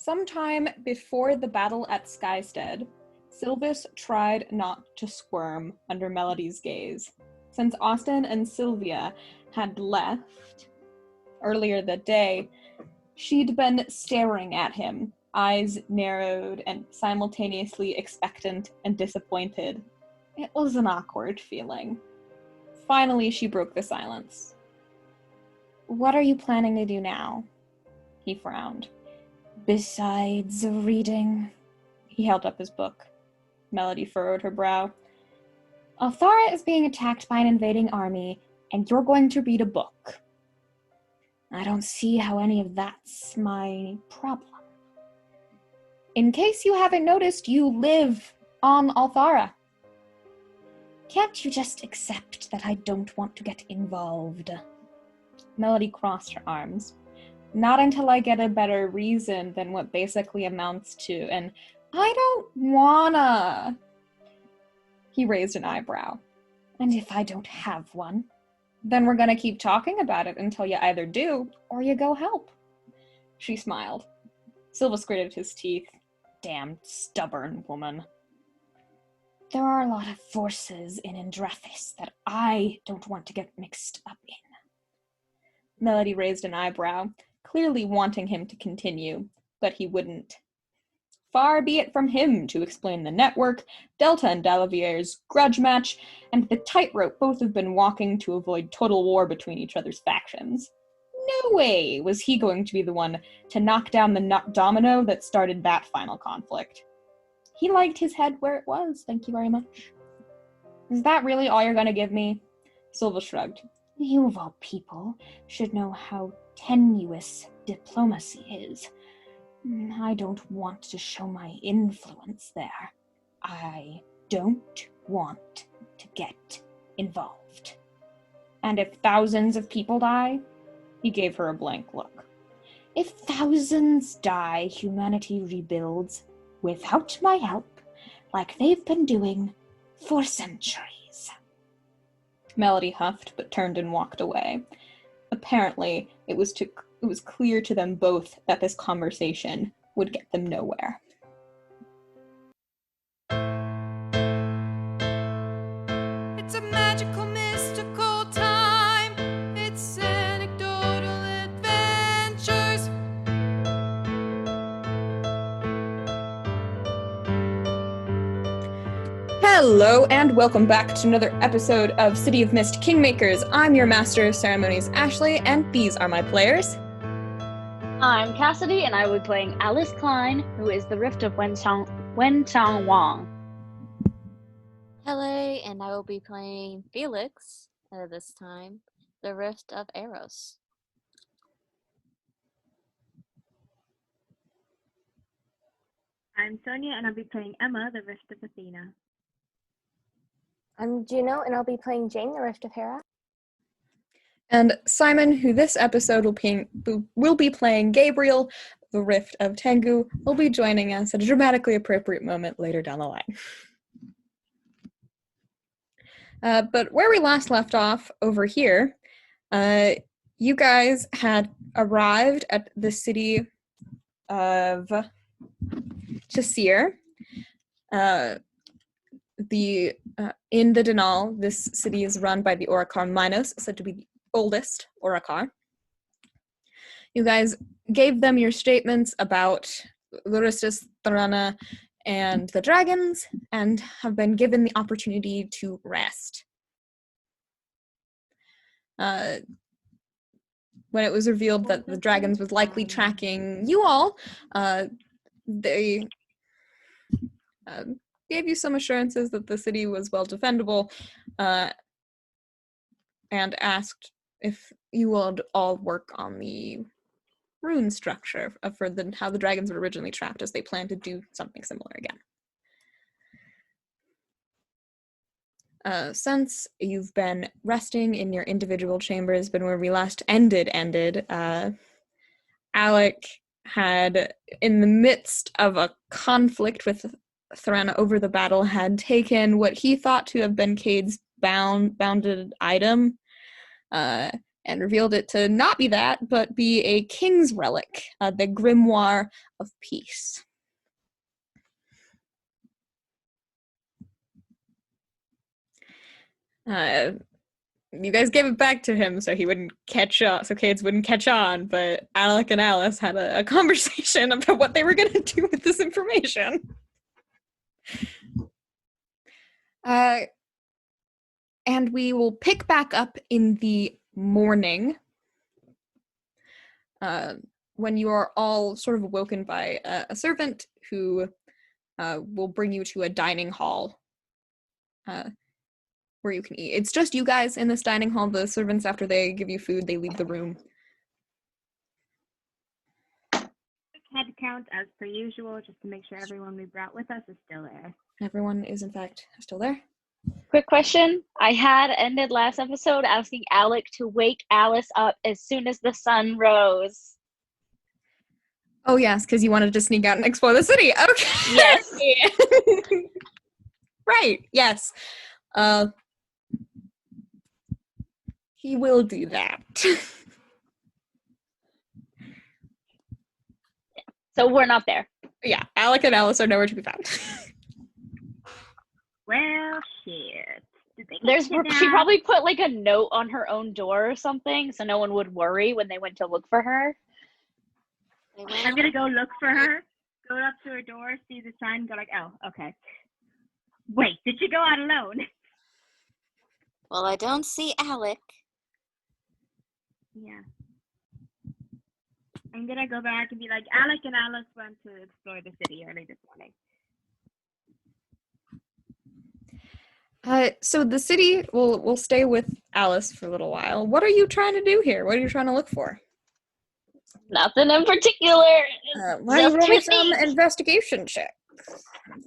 Sometime before the battle at Skystead, Sylvis tried not to squirm under Melody's gaze. Since Austin and Sylvia had left earlier that day, she'd been staring at him, eyes narrowed and simultaneously expectant and disappointed. It was an awkward feeling. Finally, she broke the silence. "What are you planning to do now?" He frowned. "Besides reading," he held up his book. Melody furrowed her brow. "Althara is being attacked by an invading army, and you're going to read a book. I don't see how any of that's my problem. In case you haven't noticed, you live on Althara. Can't you just accept that I don't want to get involved?" Melody crossed her arms. "Not until I get a better reason than what basically amounts to an I don't wanna." He raised an eyebrow. "And if I don't have one, then we're gonna keep talking about it until you either do or you go help." She smiled. Sylvis gritted his teeth. "Damn stubborn woman." "There are a lot of forces in Andrathis that I don't want to get mixed up in." Melody raised an eyebrow, clearly wanting him to continue, but he wouldn't. Far be it from him to explain the network, Delta and Dalavier's grudge match, and the tightrope both have been walking to avoid total war between each other's factions. No way was he going to be the one to knock down the domino that started that final conflict. He liked his head where it was, thank you very much. "Is that really all you're going to give me?" Silva shrugged. "You of all people should know how tenuous diplomacy is. I don't want to show my influence there. I don't want to get involved. And if thousands of people die?" He gave her a blank look. "If thousands die, humanity rebuilds without my help, like they've been doing for centuries." Melody huffed, but turned and walked away. Apparently, it was clear to them both that this conversation would get them nowhere. It's a magical, mystical time. It's anecdotal adventures. Hello, and welcome back to another episode of City of Mist Kingmakers. I'm your Master of Ceremonies, Ashley, and these are my players. I'm Cassidy, and I will be playing Alice Klein, who is the Rift of Wenchang Wang. Tele, and I will be playing Felix this time, the Rift of Eros. I'm Sonya, and I'll be playing Emma, the Rift of Athena. I'm Juno, and I'll be playing Jane, the Rift of Hera. And Simon, who this episode will be playing Gabrial, the Rift of Tengu, will be joining us at a dramatically appropriate moment later down the line. But where we last left off over here, you guys had arrived at the city of Chasir. In the Denal, this city is run by the Orakar Minos, said to be the oldest Orakar. You guys gave them your statements about Luristis, Tharana, and the dragons, and have been given the opportunity to rest. When it was revealed that the dragons was likely tracking you all, they gave you some assurances that the city was well defendable, and asked if you would all work on the rune structure for how the dragons were originally trapped, as they plan to do something similar again. Since you've been resting in your individual chambers, but where we last ended, Alec had, in the midst of a conflict with Tharana over the battle, had taken what he thought to have been Cade's bounded item, and revealed it to not be that, but be a king's relic, the Grimoire of Peace. You guys gave it back to him so he wouldn't catch on, so kids wouldn't catch on, but Alec and Alice had a conversation about what they were going to do with this information. And we will pick back up in the morning when you are all sort of awoken by a servant who will bring you to a dining hall where you can eat. It's just you guys in this dining hall. The servants, after they give you food, they leave the room. Head count as per usual, just to make sure everyone we brought with us is still there. Everyone is, in fact, still there. Quick question. I had ended last episode asking Alec to wake Alice up as soon as the sun rose. Oh, yes, because you wanted to sneak out and explore the city. Okay. Yes. Right, yes. He will do that. So we're not there. Yeah, Alec and Alice are nowhere to be found. Well, shit. Did they get There's kidnapped? she probably put like a note on her own door or something so no one would worry when they went to look for her. I'm gonna go look for her, go up to her door, see the sign, go like, oh, okay. Wait, did you go out alone? Well, I don't see Alec. Yeah. I'm gonna go back and be like, Alec and Alice went to explore the city early this morning. So the city will stay with Alice for a little while. What are you trying to do here? What are you trying to look for? Nothing in particular. Why don't you roll me Just some treat me. investigation check?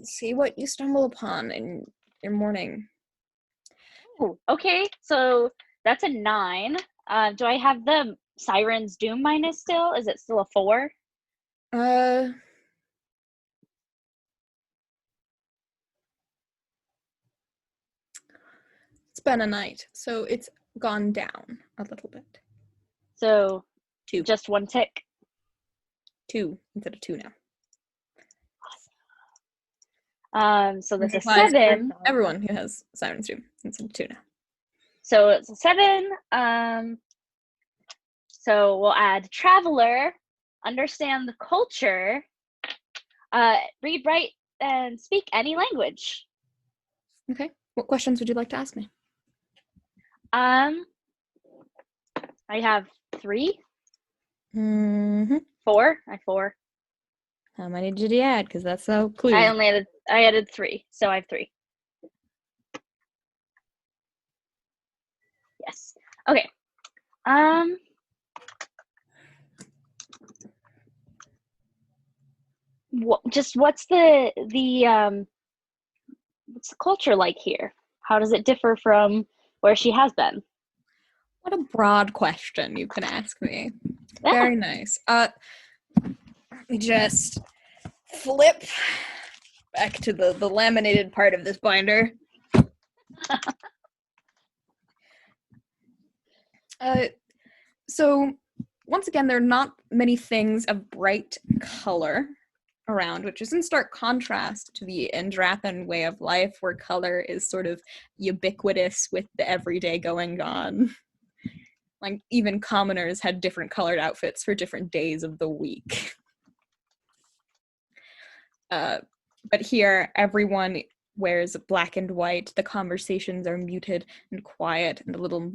See what you stumble upon in your morning. Ooh, okay, so that's a 9. Do I have the Siren's Doom minus still? Is it still a 4? It's been a night, so it's gone down a little bit. So 2. just 1 tick. 2 instead of 2 now. So this is Applies for 7. everyone who has Siren's Doom instead of 2 now. So it's a 7. So we'll add Traveler, understand the culture, read, write, and speak any language. Okay. What questions would you like to ask me? I have 3. Mm-hmm. 4. I have 4. How many did you add? Because that's so clue. I added 3, so I have 3. Yes. Okay. What's the culture like here? How does it differ from where she has been? What a broad question you can ask me. Yeah. Very nice. Let me just flip back to the laminated part of this binder. So once again, there are not many things of bright color around, which is in stark contrast to the Andrathan way of life, where color is sort of ubiquitous with the everyday going on. Like, even commoners had different colored outfits for different days of the week. But here, everyone wears black and white. The conversations are muted and quiet and a little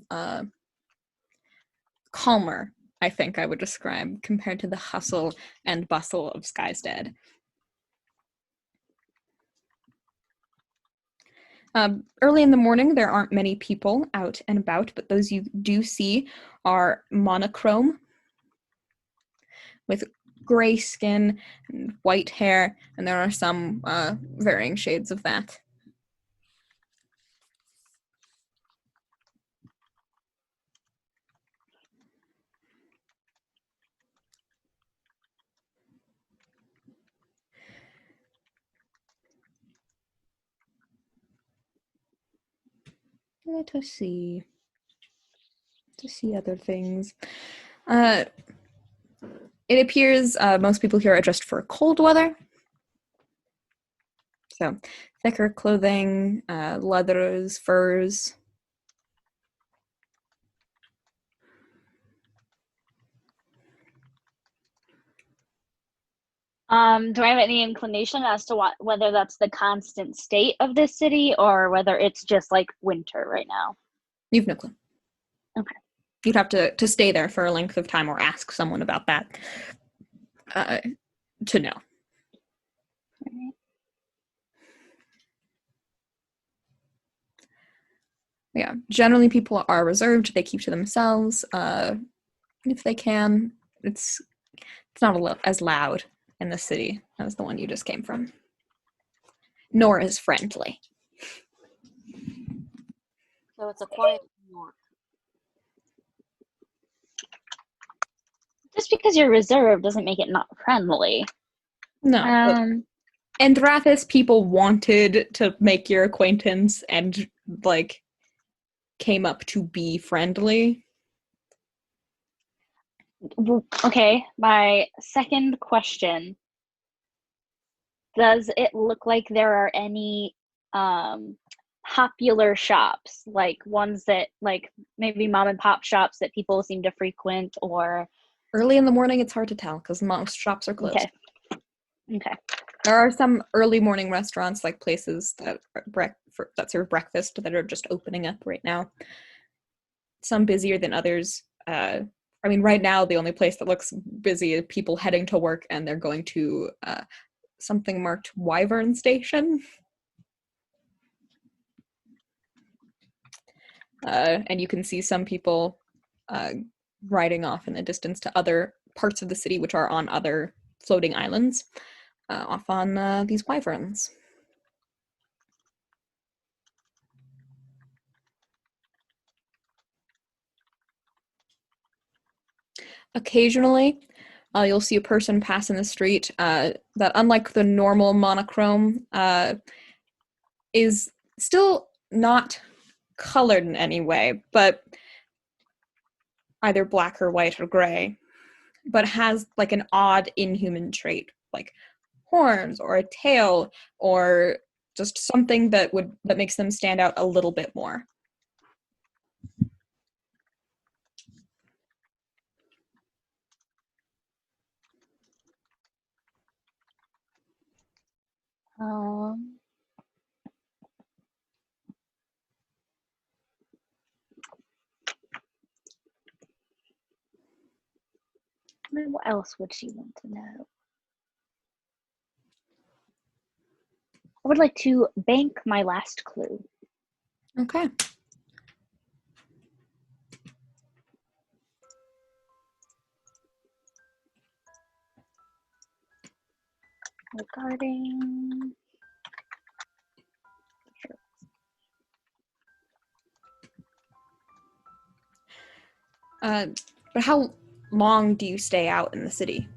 calmer, I think I would describe, compared to the hustle and bustle of Skystead. Early in the morning, there aren't many people out and about, but those you do see are monochrome with gray skin and white hair, and there are some varying shades of that. Let us see. to see other things. It appears most people here are dressed for cold weather. So, thicker clothing, leathers, furs. Do I have any inclination as to whether that's the constant state of this city or whether it's just like winter right now? You've no clue. Okay. You'd have to stay there for a length of time or ask someone about that to know. Yeah, generally people are reserved. They keep to themselves if they can. It's not as loud in the city as the one you just came from, nor as friendly. So it's a quiet New York. Just because you're reserved doesn't make it not friendly. No. And Rathis people wanted to make your acquaintance and, like, came up to be friendly. Okay, my second question. Does it look like there are any popular shops, like ones that, like, maybe mom and pop shops that people seem to frequent, or... Early in the morning, it's hard to tell because most shops are closed. Okay. There are some early morning restaurants, like places that serve breakfast that are just opening up right now. Some busier than others. I mean, right now, the only place that looks busy is people heading to work, and they're going to something marked Wyvern Station. And you can see some people riding off in the distance to other parts of the city, which are on other floating islands, off on these wyverns. Occasionally, you'll see a person pass in the street that, unlike the normal monochrome, is still not colored in any way, but either black or white or gray, but has like an odd inhuman trait, like horns or a tail or just something that makes them stand out a little bit more. What else would she want to know? I would like to bank my last clue. Okay. Regarding... But how long do you stay out in the city?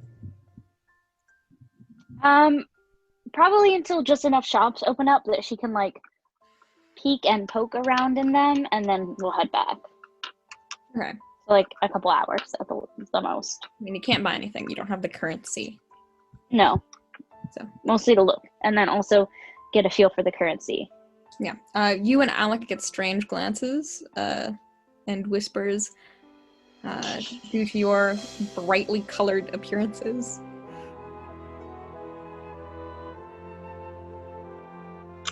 Probably until just enough shops open up that she can, like, peek and poke around in them, and then we'll head back. Okay. So, like, a couple hours at the most. I mean, you can't buy anything. You don't have the currency. No. So mostly to look, and then also get a feel for the currency. Yeah. You and Alec get strange glances and whispers due to your brightly colored appearances.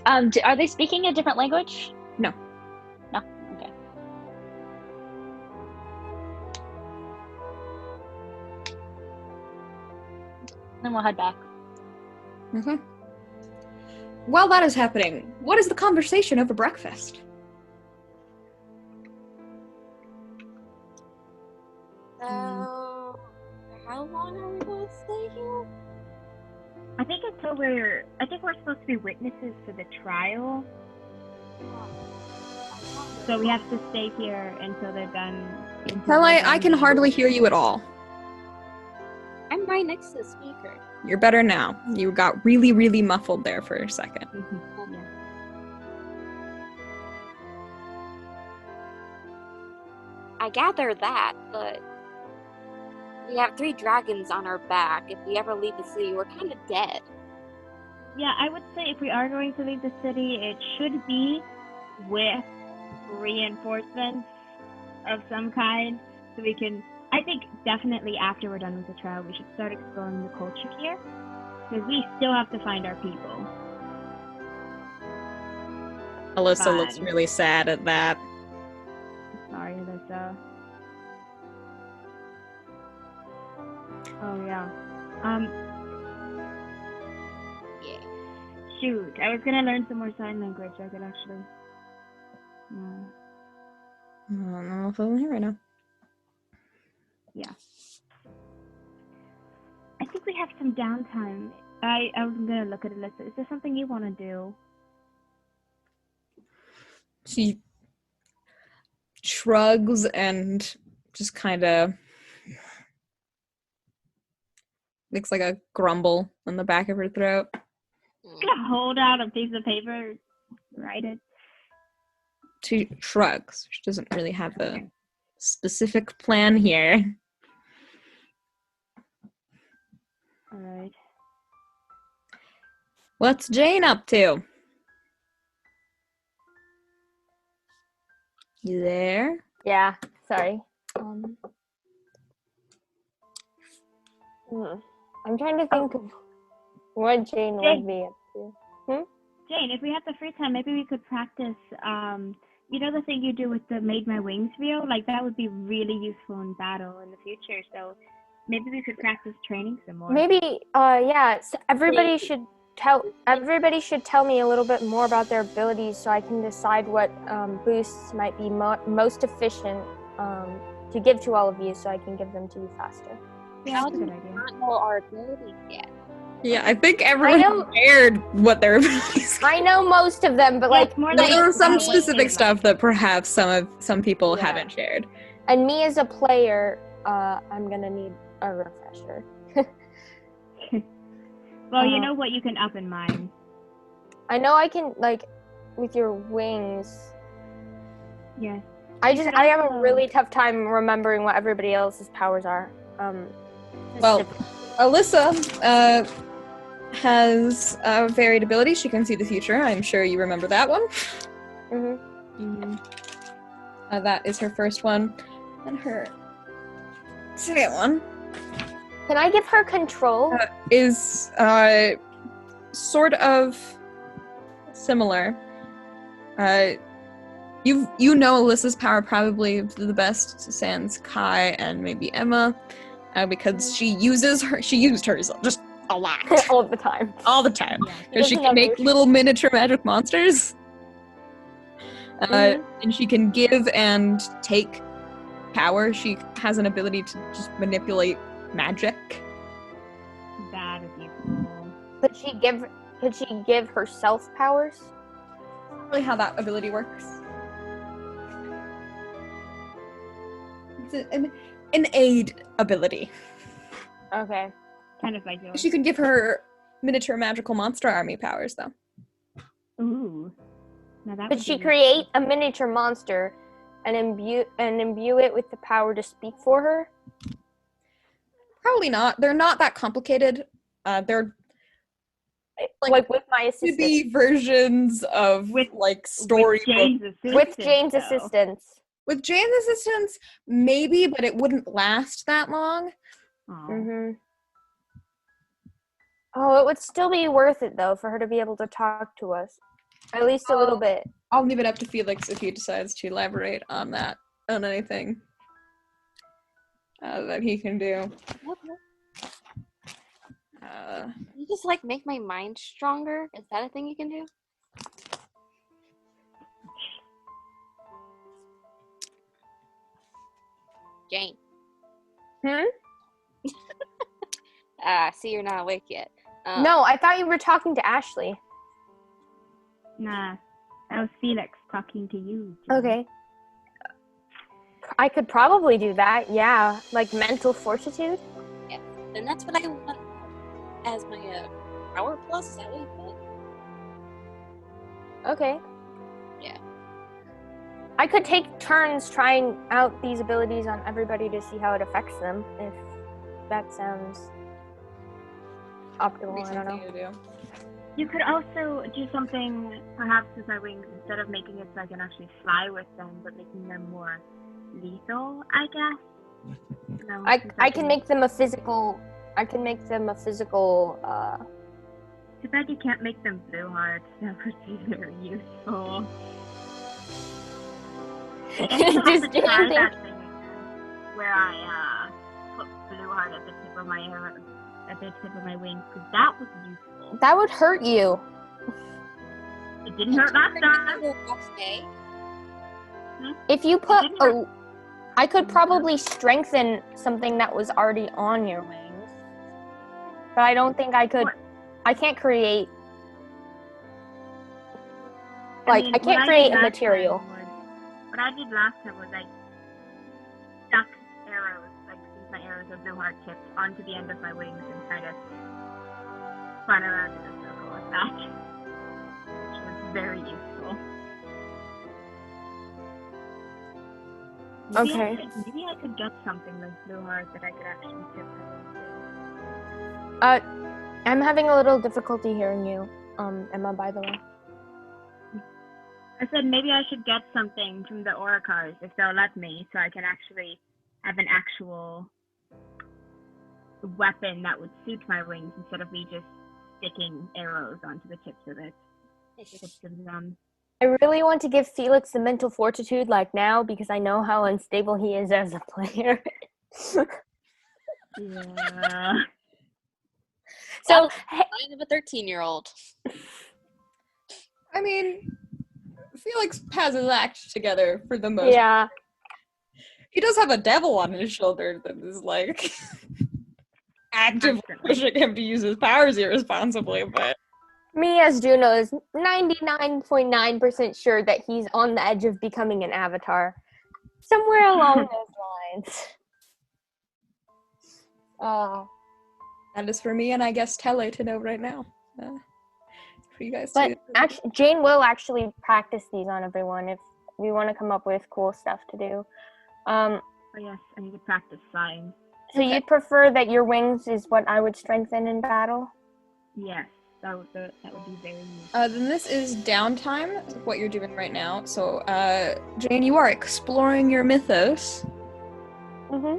Are they speaking a different language? No. No? Okay. Then we'll head back. Okay. While that is happening, what is the conversation over breakfast? So, how long are we going to stay here? I think we're supposed to be witnesses for the trial. So we have to stay here until they're done. Tele, I can hardly hear you at all. I'm right next to the speaker. You're better now. You got really, really muffled there for a second. Yeah. I gather that, but we have 3 dragons on our back. If we ever leave the city, we're kind of dead. Yeah, I would say if we are going to leave the city, it should be with reinforcements of some kind, so we can. I think definitely after we're done with the trial, we should start exploring the culture here, because we still have to find our people. Alyssa looks really sad at that. Sorry, Alyssa. Oh yeah. Yeah. Shoot, I was gonna learn some more sign language. I could actually. I don't know if I'm here right now. Yeah. I think we have some downtime. I was gonna look at Alyssa. Is there something you want to do? She shrugs and just kind of makes like a grumble on the back of her throat. Gonna hold out a piece of paper, write it. She shrugs. She doesn't really have a specific plan here. All right. What's Jane up to? You there? Yeah, sorry. I'm trying to think of what Jane would be up to. Jane, if we had the free time, maybe we could practice, you know the thing you do with the Made My Wings reel? Like, that would be really useful in battle in the future, so maybe we could practice training some more. Maybe, yeah, so everybody should tell me a little bit more about their abilities so I can decide what boosts might be most efficient to give to all of you so I can give them to you faster. Yeah, that's a good idea. Not know our abilities yet. Yeah, I think everyone shared what their abilities are. I know most of them, but like more There are some what specific they stuff that perhaps some people haven't shared. and me as a player, I'm gonna need a refresher. Well, you know what you can up in mine. I know I can, like, with your wings. Yes. I have a really tough time remembering what everybody else's powers are. Well, Alyssa has varied abilities. She can see the future. I'm sure you remember that one. That is her first one. And her second one Can I give her control? is sort of similar. You know Alyssa's power probably the best sans Kai and maybe Emma, because she used hers just a lot. All the time. All the time. Yeah. Because she can make little miniature magic monsters. And she can give and take power. She has an ability to just manipulate magic. That is useful. Could she give herself powers? That's not really how that ability works. It's an aid ability. Okay. Kind of like yours. She could give her miniature magical monster army powers, though. Ooh. Now that Could would she be create a miniature monster and imbue it with the power to speak for her? Probably not. They're not that complicated. They're like with my could assistance. be versions of story With Jane's assistance. With Jane's assistance, maybe, but it wouldn't last that long. Oh, it would still be worth it though for her to be able to talk to us, at least a little bit. I'll leave it up to Felix if he decides to elaborate on anything that he can do. You just make my mind stronger? Is that a thing you can do? Jane. See, you're not awake yet. No, I thought you were talking to Ashley. Nah, that was Felix talking to you. Okay. I could probably do that, yeah. Like mental fortitude? Yeah, then that's what I want as my power plus. Is that what you put? Okay. Yeah. I could take turns trying out these abilities on everybody to see how it affects them, if that sounds optimal. I don't know. To do. You could also do something, perhaps with my wings, instead of making it so I can actually fly with them, but making them more lethal, I guess. No, I can make them a physical. I can make them a physical. Too bad you can't make them blue hearts. That would be very useful. Just try anything. that thing where I put blue heart at the tip of my wings, because that was useful. That would hurt you. It didn't hurt last time. Okay. If you put didn't hurt. I could probably strengthen something that was already on your wings, but I don't think I could. What? I can't create. I Like, mean, I can't what create did a last material. time what I did last time was I stuck arrows, like used my arrows of blue heart tips onto the end of my wings and kind of spun around in a circle with that, which was very useful. Okay. Maybe I could get something like blue heart that I could actually tip my wings with. I'm having a little difficulty hearing you, Emma, by the way. I said maybe I should get something from the Oracars if they'll let me, so I can actually have an actual weapon that would suit my wings instead of me just sticking arrows onto the tips of it. I really want to give Felix the mental fortitude like now because I know how unstable he is as a player. Yeah. So, Sign of a 13-year-old. I mean, Felix has his act together for the most. yeah. He does have a devil on his shoulder that is like actively pushing him to use his powers irresponsibly, but Me as Juno is 99.9% sure that he's on the edge of becoming an avatar. Somewhere along those lines. that is for me and I guess Tele to know right now. For you guys But too. actually, Jane will actually practice these on everyone if we want to come up with cool stuff to do. Oh yes, I need to practice signs. So you'd prefer that your wings is what I would strengthen in battle? Yes, that would be very useful. Then this is downtime, what you're doing right now. So, Jane, you are exploring your mythos. Mm-hmm.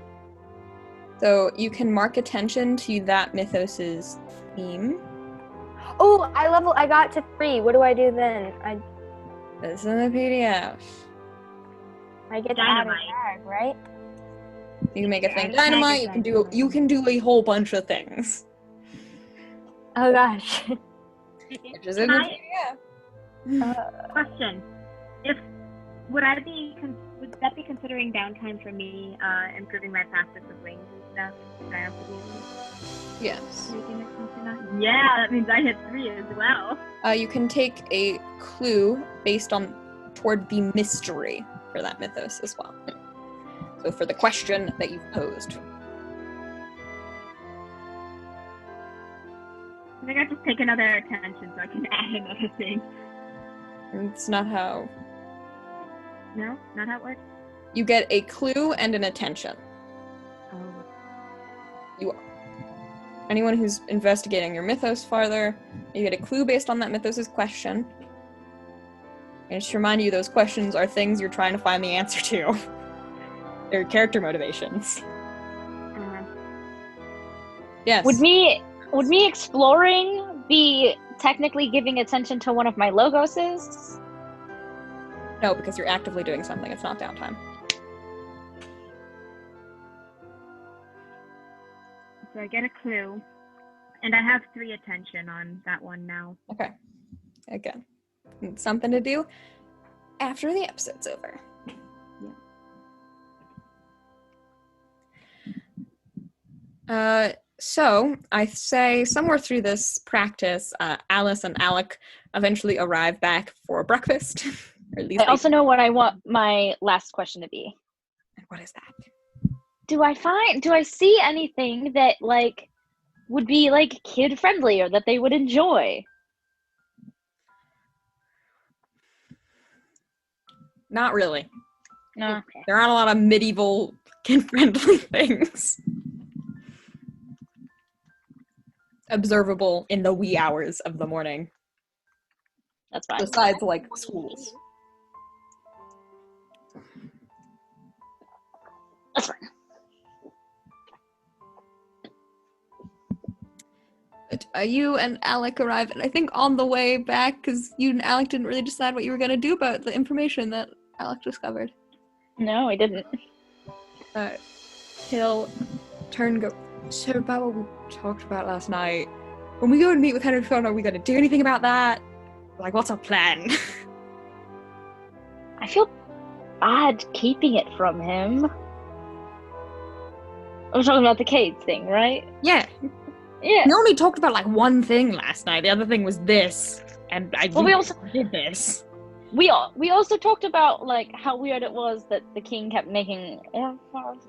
So you can mark attention to that mythos's theme. Oh, I got to 3. What do I do then? This is in the PDF. I get to add a Dynamite. tag, right? You can make a thing Yeah, dynamite. You dynamite. can do a whole bunch of things. Oh gosh. Which is in the PDF. Question: would that be considering downtime for me, improving my practice with wings and stuff? Would I also be Yes. making it into that? Yeah, that means I hit 3 as well. You can take a clue based on toward the mystery for that mythos as well. So for the question that you've posed. I think I just take another attention so I can add another thing. It's not how. No, not how it works. You get a clue and an attention. Oh. Anyone who's investigating your mythos farther, you get a clue based on that mythos's question. And just to remind you, those questions are things you're trying to find the answer to. They're character motivations. Yes. Would me exploring be technically giving attention to one of my logoses? No, because you're actively doing something. It's not downtime. So I get a clue, and I have 3 attention on that one now. Okay. Again, it's something to do after the episode's over. So I say somewhere through this practice, Alice and Alec eventually arrive back for breakfast. Or at least I also know what I want my last question to be. What is that? Do I see anything that like would be like kid friendly or that they would enjoy? Not really. No. Okay. There aren't a lot of medieval kid-friendly things observable in the wee hours of the morning. That's fine. Besides, like, schools. That's fine. But you and Alec arrived, I think, on the way back, because you and Alec didn't really decide what you were going to do about the information that Alec discovered. No, I didn't. He'll turn and go, so about what we talked about last night, when we go and meet with Henry Phone, are we going to do anything about that? Like, what's our plan? I feel bad keeping it from him. I was talking about the Cades thing, right? Yeah. Yeah. We only talked about, like, one thing last night. The other thing was this. And we also did this. We also talked about, like, how weird it was that the king kept making... Well,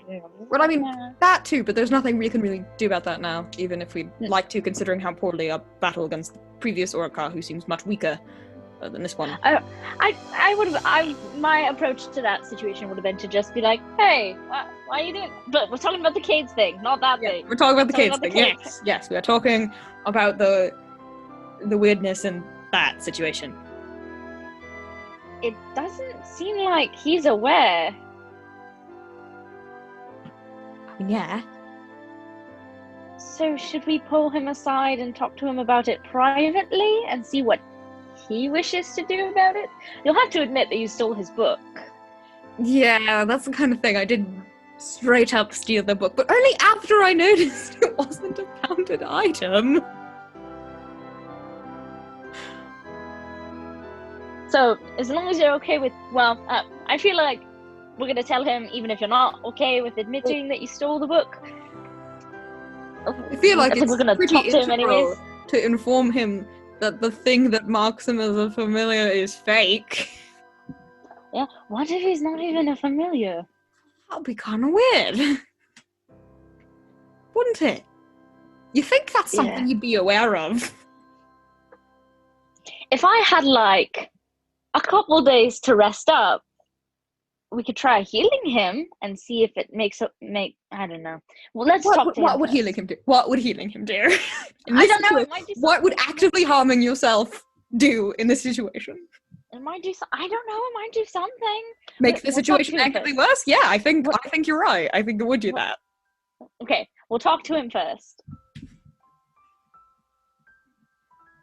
I mean, that too, but there's nothing we can really do about that now, even if we'd like to, considering how poorly our battle against the previous Orca, who seems much weaker than this one. My approach to that situation would have been to just be like, hey, why are you doing... But we're talking about the Cades thing, not that thing. We're talking about the Cades about thing, the Cades. Yes, we are talking about the weirdness in that situation. It doesn't seem like he's aware. Yeah. So should we pull him aside and talk to him about it privately and see what he wishes to do about it? You'll have to admit that you stole his book. Yeah, that's the kind of thing. I did straight up steal the book, but only after I noticed it wasn't a counted item. So, as long as you're okay with, I feel like we're going to tell him, even if you're not okay with admitting that you stole the book. I feel like it's we're gonna pretty talk to him anyways. to inform him that the thing that marks him as a familiar is fake. Yeah, what if he's not even a familiar? That'd be kind of weird. Wouldn't it? You think that's something you'd be aware of? If I had, like, a couple days to rest up, we could try healing him and see if it I don't know. Well, let's talk to him. What would healing him do? What would healing him do? I don't know. It might do what would actively harming yourself do in this situation? It might do. I don't know. It might do something. Make the situation actively worse? Yeah, I think you're right. I think it would do that. Okay, we'll talk to him first.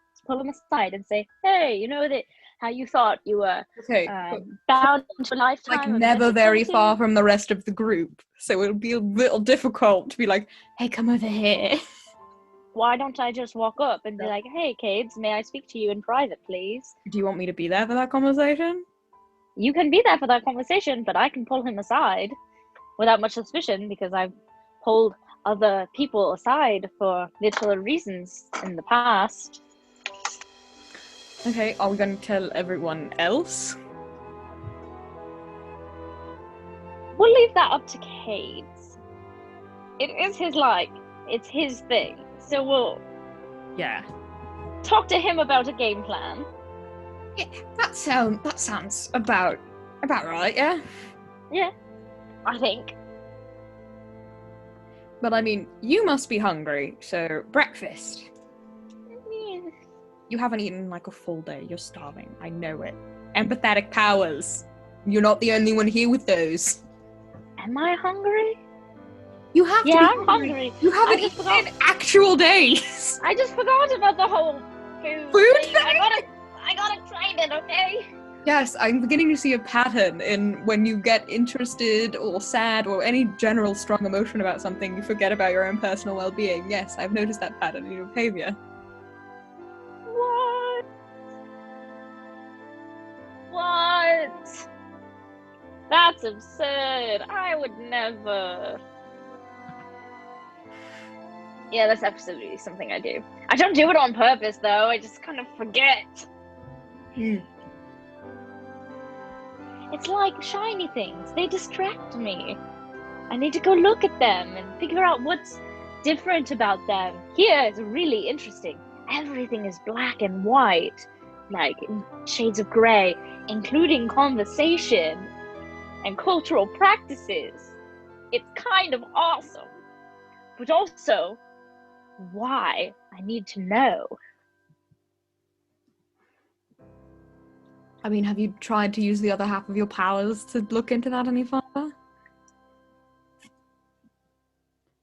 Let's pull him aside and say, "Hey, you know that how you thought you were bound to a lifetime, like never very far from the rest of the group, so it'll be a little difficult to be like, hey, come over here." Why don't I just walk up and be like, hey, Cades, may I speak to you in private, please? Do you want me to be there for that conversation? You can be there for that conversation, but I can pull him aside without much suspicion, because I've pulled other people aside for literal reasons in the past. Okay, are we going to tell everyone else? We'll leave that up to Cades. It is it's his thing. So we'll talk to him about a game plan. Yeah, that sounds about right, yeah? Yeah, I think. But I mean, you must be hungry, so breakfast. Yeah. You haven't eaten like a full day, you're starving, I know it. Empathetic powers. You're not the only one here with those. Am I hungry? You have to be I'm hungry. You haven't eaten in actual days. I just forgot about the whole food thing. I got excited, okay? Yes, I'm beginning to see a pattern in when you get interested or sad or any general strong emotion about something, you forget about your own personal well-being. Yes, I've noticed that pattern in your behavior. What? That's absurd. I would never. Yeah, that's absolutely something I do. I don't do it on purpose, though. I just kind of forget. It's like shiny things. They distract me. I need to go look at them and figure out what's different about them. Here is really interesting. Everything is black and white. like shades of grey, including conversation and cultural practices. It's kind of awesome. But also, why? I need to know. I mean, have you tried to use the other half of your powers to look into that any further?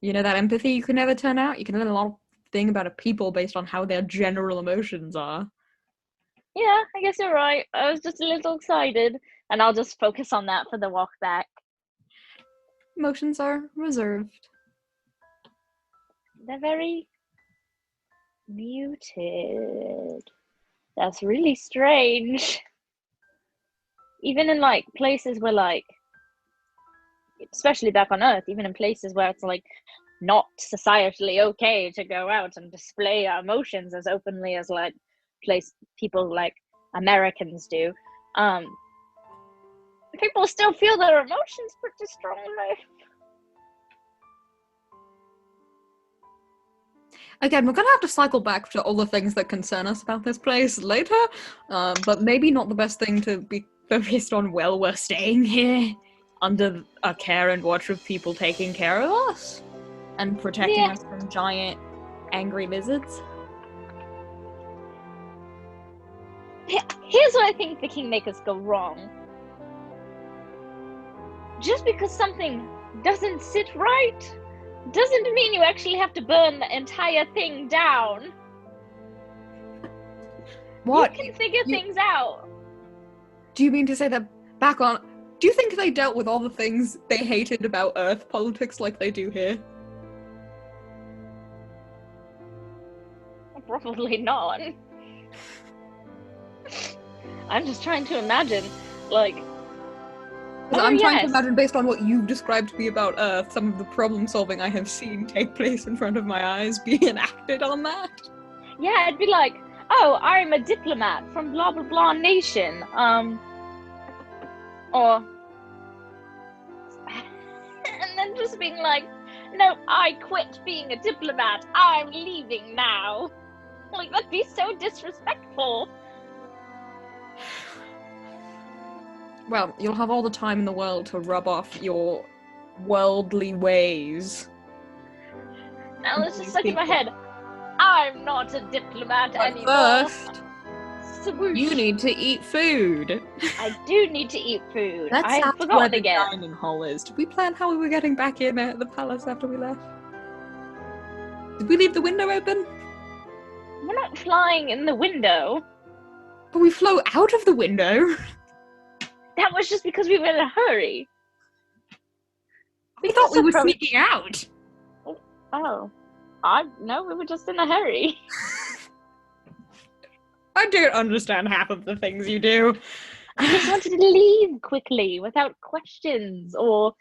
You know, that empathy you can never turn out? You can learn a lot of things about a people based on how their general emotions are. Yeah, I guess you're right. I was just a little excited, and I'll just focus on that for the walk back. Emotions are reserved. They're very muted. That's really strange. Even in, like, places where, like, especially back on Earth, even in places where it's, like, not societally okay to go out and display our emotions as openly as, like, people like Americans do, people still feel their emotions pretty strongly. Again, we're gonna have to cycle back to all the things that concern us about this place later, but maybe not the best thing to be focused on while we're staying here, under a care and watch of people taking care of us, and protecting us from giant, angry lizards. Here's what I think the Kingmakers go wrong. Just because something doesn't sit right doesn't mean you actually have to burn the entire thing down. What? You can figure things out. Do you mean to say that back on... Do you think they dealt with all the things they hated about Earth politics like they do here? Probably not. I'm just trying to imagine, like... I'm trying to imagine, based on what you've described to me about Earth, some of the problem-solving I have seen take place in front of my eyes being enacted on that. Yeah, it'd be like, oh, I'm a diplomat from blah blah blah nation, or... and then just being like, no, I quit being a diplomat, I'm leaving now. Like, that'd be so disrespectful. Well, you'll have all the time in the world to rub off your worldly ways. Now let's just stuck in my head. I'm not a diplomat But anymore. first, Swoosh. you need to eat food. I do need to eat food. That's I had where forgotten the again. dining hall is. Did we plan how we were getting back in at the palace after we left? Did we leave the window open? We're not flying in the window. But we flew out of the window. That was just because we were in a hurry. I thought we were sneaking out. Oh. No, we were just in a hurry. I don't understand half of the things you do. I just wanted to leave quickly without questions or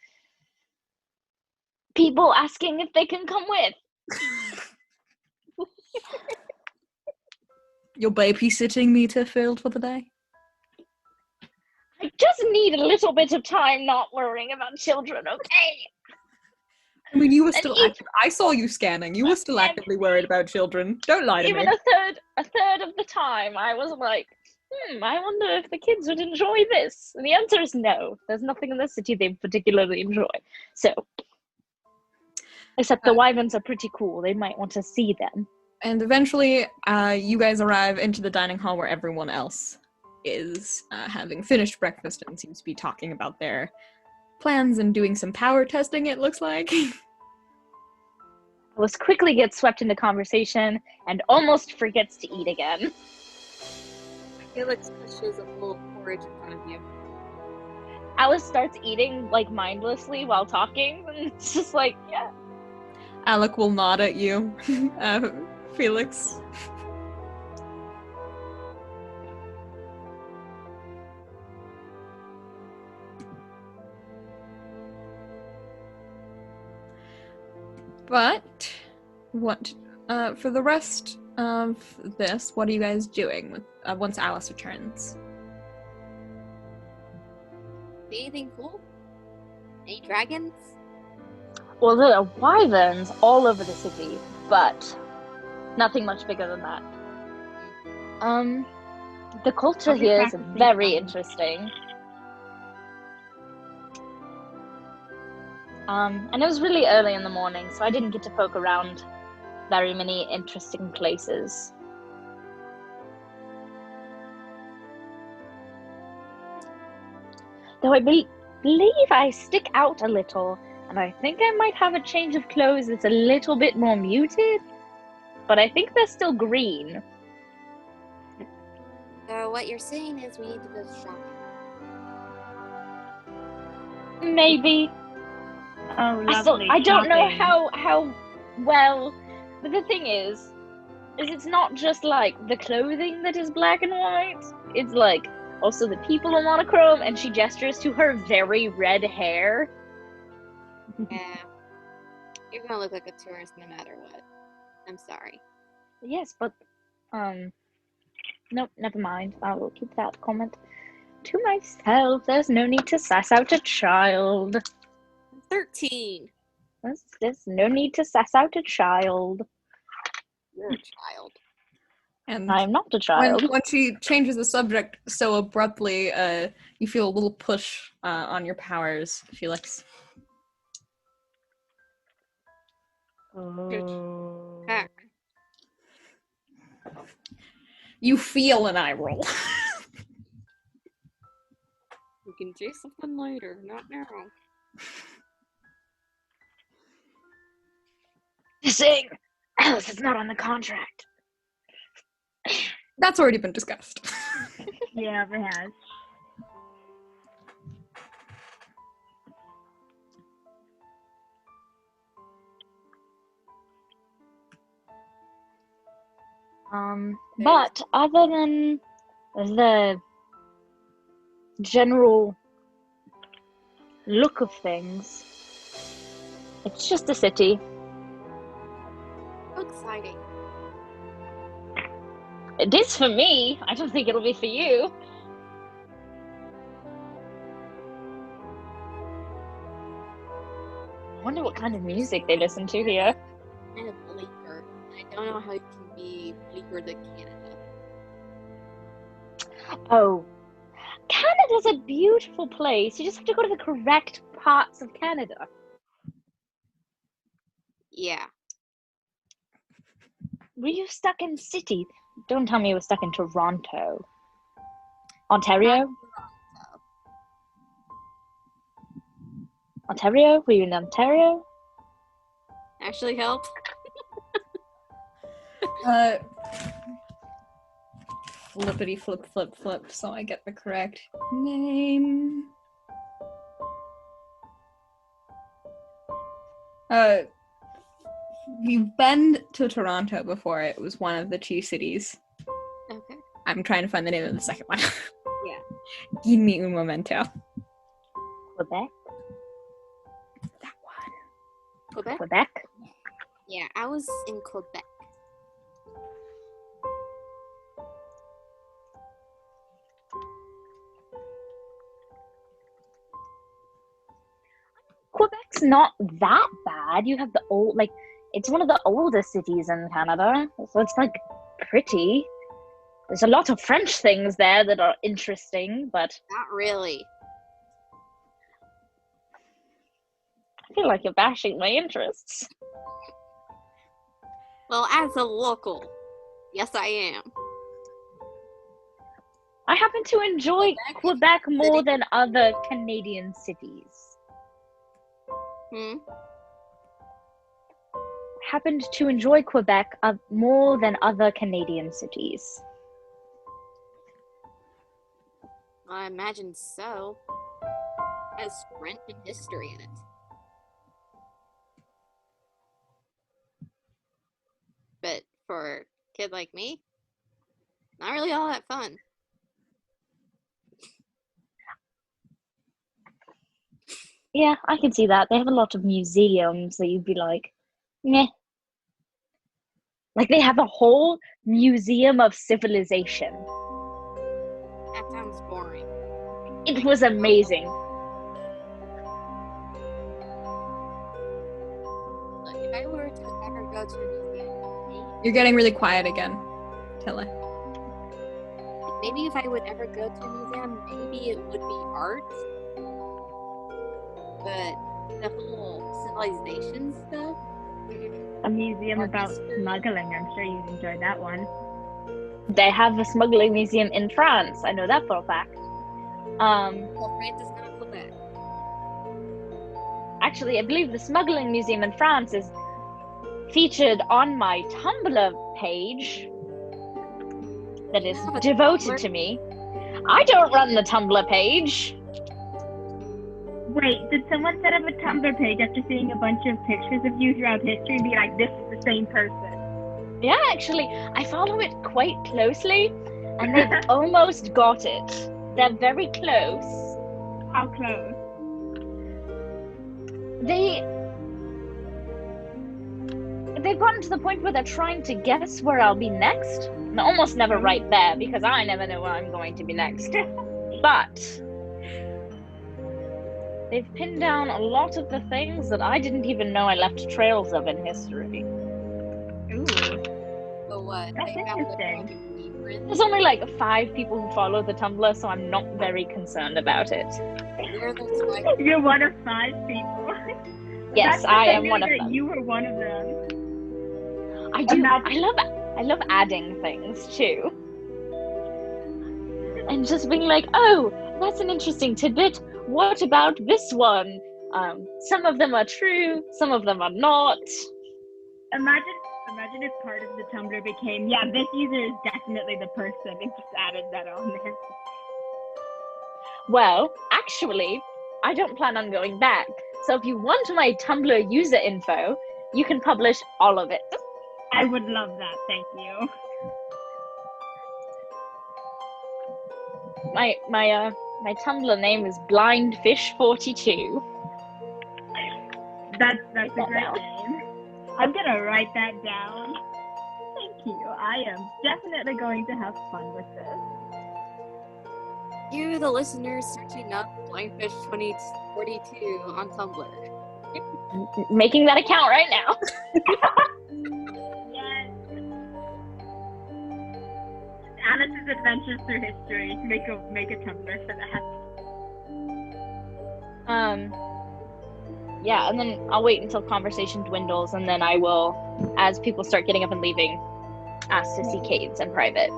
people asking if they can come with. Your babysitting meter filled for the day? I just need a little bit of time not worrying about children, okay? I mean, you were still active. I saw you scanning. You were still actively worried about children. Don't lie to me. Even a third of the time, I was like, I wonder if the kids would enjoy this. And the answer is no. There's nothing in the city they particularly enjoy. So, except the wyverns are pretty cool. They might want to see them. And eventually, you guys arrive into the dining hall where everyone else is having finished breakfast and seems to be talking about their plans and doing some power testing, it looks like. Alice quickly gets swept into conversation and almost forgets to eat again. Felix pushes a bowl of porridge in front of you. Alice starts eating, like, mindlessly while talking, and it's just like, yeah. Alec will nod at you, Felix. But, what, for the rest of this, what are you guys doing with, once Alice returns? Anything cool? Any dragons? Well, there are wyverns all over the city, but nothing much bigger than that. The culture I'll be here is practicing very some. interesting. And it was really early in the morning, so I didn't get to poke around very many interesting places. Though I believe I stick out a little, and I think I might have a change of clothes that's a little bit more muted, but I think they're still green. So what you're saying is we need to go shopping. Maybe. Oh, lovely. I don't know shopping. how well, but the thing is it's not just like the clothing that is black and white, it's like also the people are monochrome, and she gestures to her very red hair. Yeah. You're gonna look like a tourist no matter what. I'm sorry. Yes, but nope, never mind. I will keep that comment to myself. There's no need to sass out a child. 13. There's no need to sass out a child. You're a child. And I'm not a child. when she changes the subject so abruptly, you feel a little push on your powers, Felix. Heck. You feel an eye roll. We can do something later, not now. Saying else is not on the contract. That's already been discussed. Yeah, it has. But other than the general look of things, it's just a city. How exciting. It is for me. I don't think it'll be for you. I wonder what kind of music they listen to here. Kind of bleaker. I don't know how you can be bleaker than Canada. Oh, Canada's a beautiful place. You just have to go to the correct parts of Canada. Yeah. Were you stuck in city? Don't tell me you were stuck in Toronto. Ontario? Ontario? Were you in Ontario? Actually help. Flippity flip flip flip, so I get the correct name. We've been to Toronto before. It was one of the two cities. Okay. I'm trying to find the name of the second one. Yeah. Give me un momento. Quebec? That one. Quebec? Quebec? Yeah, I was in Quebec. Quebec's not that bad. You have the old, like, it's one of the oldest cities in Canada, so it's, like, pretty. There's a lot of French things there that are interesting, but Not really. I feel like you're bashing my interests. Well, as a local, yes I am. I happen to enjoy Quebec more than other Canadian cities. Happened to enjoy Quebec more than other Canadian cities. I imagine so. It has French and history in it. But for a kid like me, not really all that fun. Yeah, I can see that. They have a lot of museums that you'd be like, meh. Like they have a whole museum of civilization. That sounds boring. It was amazing. Look, if I were to ever go to a museum, You're getting really quiet again, Tele. if maybe if I would ever go to a museum, maybe it would be art. But the whole civilization stuff. A museum Art about history. smuggling. I'm sure you'd enjoy that one. They have a smuggling museum in France. I know that for a fact. Well, France is gonna flip it. Actually, I believe the smuggling museum in France is featured on my Tumblr page that is have a devoted Tumblr? to me. I don't run the Tumblr page. Wait, did someone set up a Tumblr page after seeing a bunch of pictures of you throughout history and be like, this is the same person? Yeah, actually, I follow it quite closely, and they've almost got it. They're very close. How close? They've gotten to the point where they're trying to guess where I'll be next. And almost never right there, because I never know where I'm going to be next. But they've pinned down a lot of the things that I didn't even know I left trails of in history. Ooh. So what? That's They found interesting. There's only like 5 people who follow the Tumblr, so I'm not very concerned about it. You're the swipe. You're one of 5 people. Yes, That's I just am one of that them. You were one of them. I do. Imagine- I love adding things too, and just being like, oh, that's an interesting tidbit. What about this one? Some of them are true, some of them are not. Imagine if part of the Tumblr became, yeah, this user is definitely the person, and just added that on there. Well, actually, I don't plan on going back. So if you want my Tumblr user info, you can publish all of it. I would love that, thank you. My Tumblr name is blindfish42. That's a that great down. name. I'm gonna write that down. Thank you. I am definitely going to have fun with this. You, the listeners, searching up Blindfish 2042 on Tumblr. Making that account right now. Yes. Alice's Adventures Through History. Make a Tumblr for that. Yeah, and then I'll wait until conversation dwindles, and then I will, as people start getting up and leaving, ask to see Cades in private.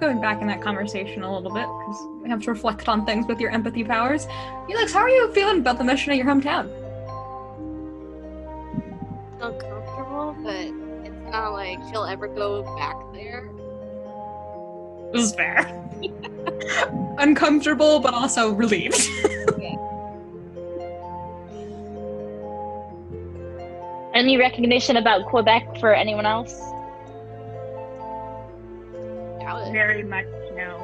Going back in that conversation a little bit, because we have to reflect on things with your empathy powers. Felix, how are you feeling about the mission at your hometown? Uncomfortable, but it's not like she'll ever go back there. This is fair. Uncomfortable, but also relieved. Any recognition about Quebec for anyone else? Doubt it. Very much no.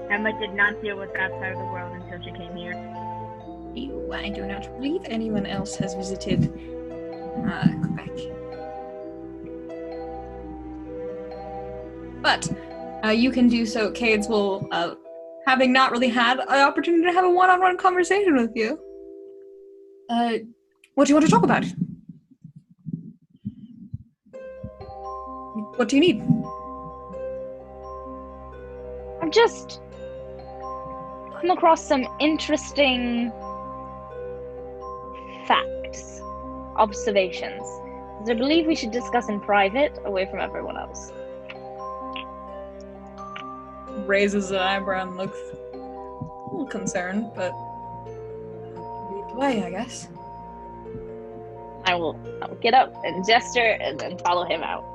Emma did not deal with that side of the world until she came here. Ew, I do not believe anyone else has visited Quebec. But you can do so. Cades will, having not really had an opportunity to have a one-on-one conversation with you. What do you want to talk about? What do you need? I've just come across some interesting facts, observations, that I believe we should discuss in private, away from everyone else. Raises an eyebrow and looks a little concerned, but lead the way, I guess. I will get up and gesture and then follow him out.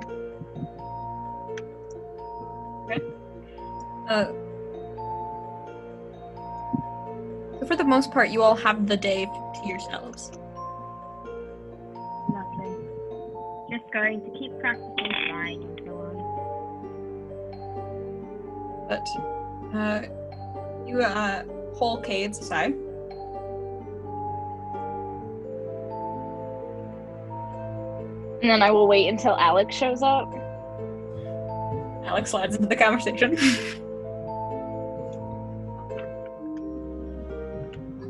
For the most part, you all have the day to yourselves. Nothing. Just going to keep practicing flying and so on. But you pull Cades aside. And then I will wait until Alex shows up. Alex slides into the conversation.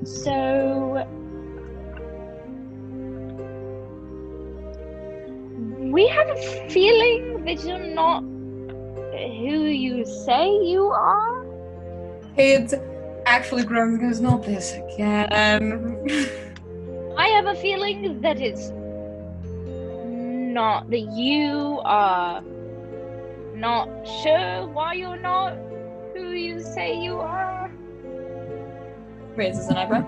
So we have a feeling that you're not Who you say you are? Kids actually grown and goes, not this again. I have a feeling that it's not that you are not sure why you're not who you say you are. Raises an eyebrow.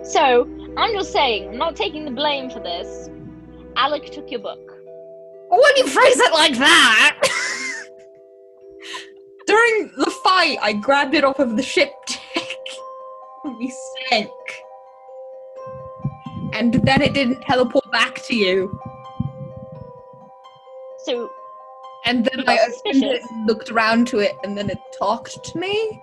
So, I'm just saying, I'm not taking the blame for this. Alec took your book. When you phrase it like that! During the fight, I grabbed it off of the ship deck. We sank. And then it didn't teleport back to you. So, And then I opened it and looked around to it, and then it talked to me.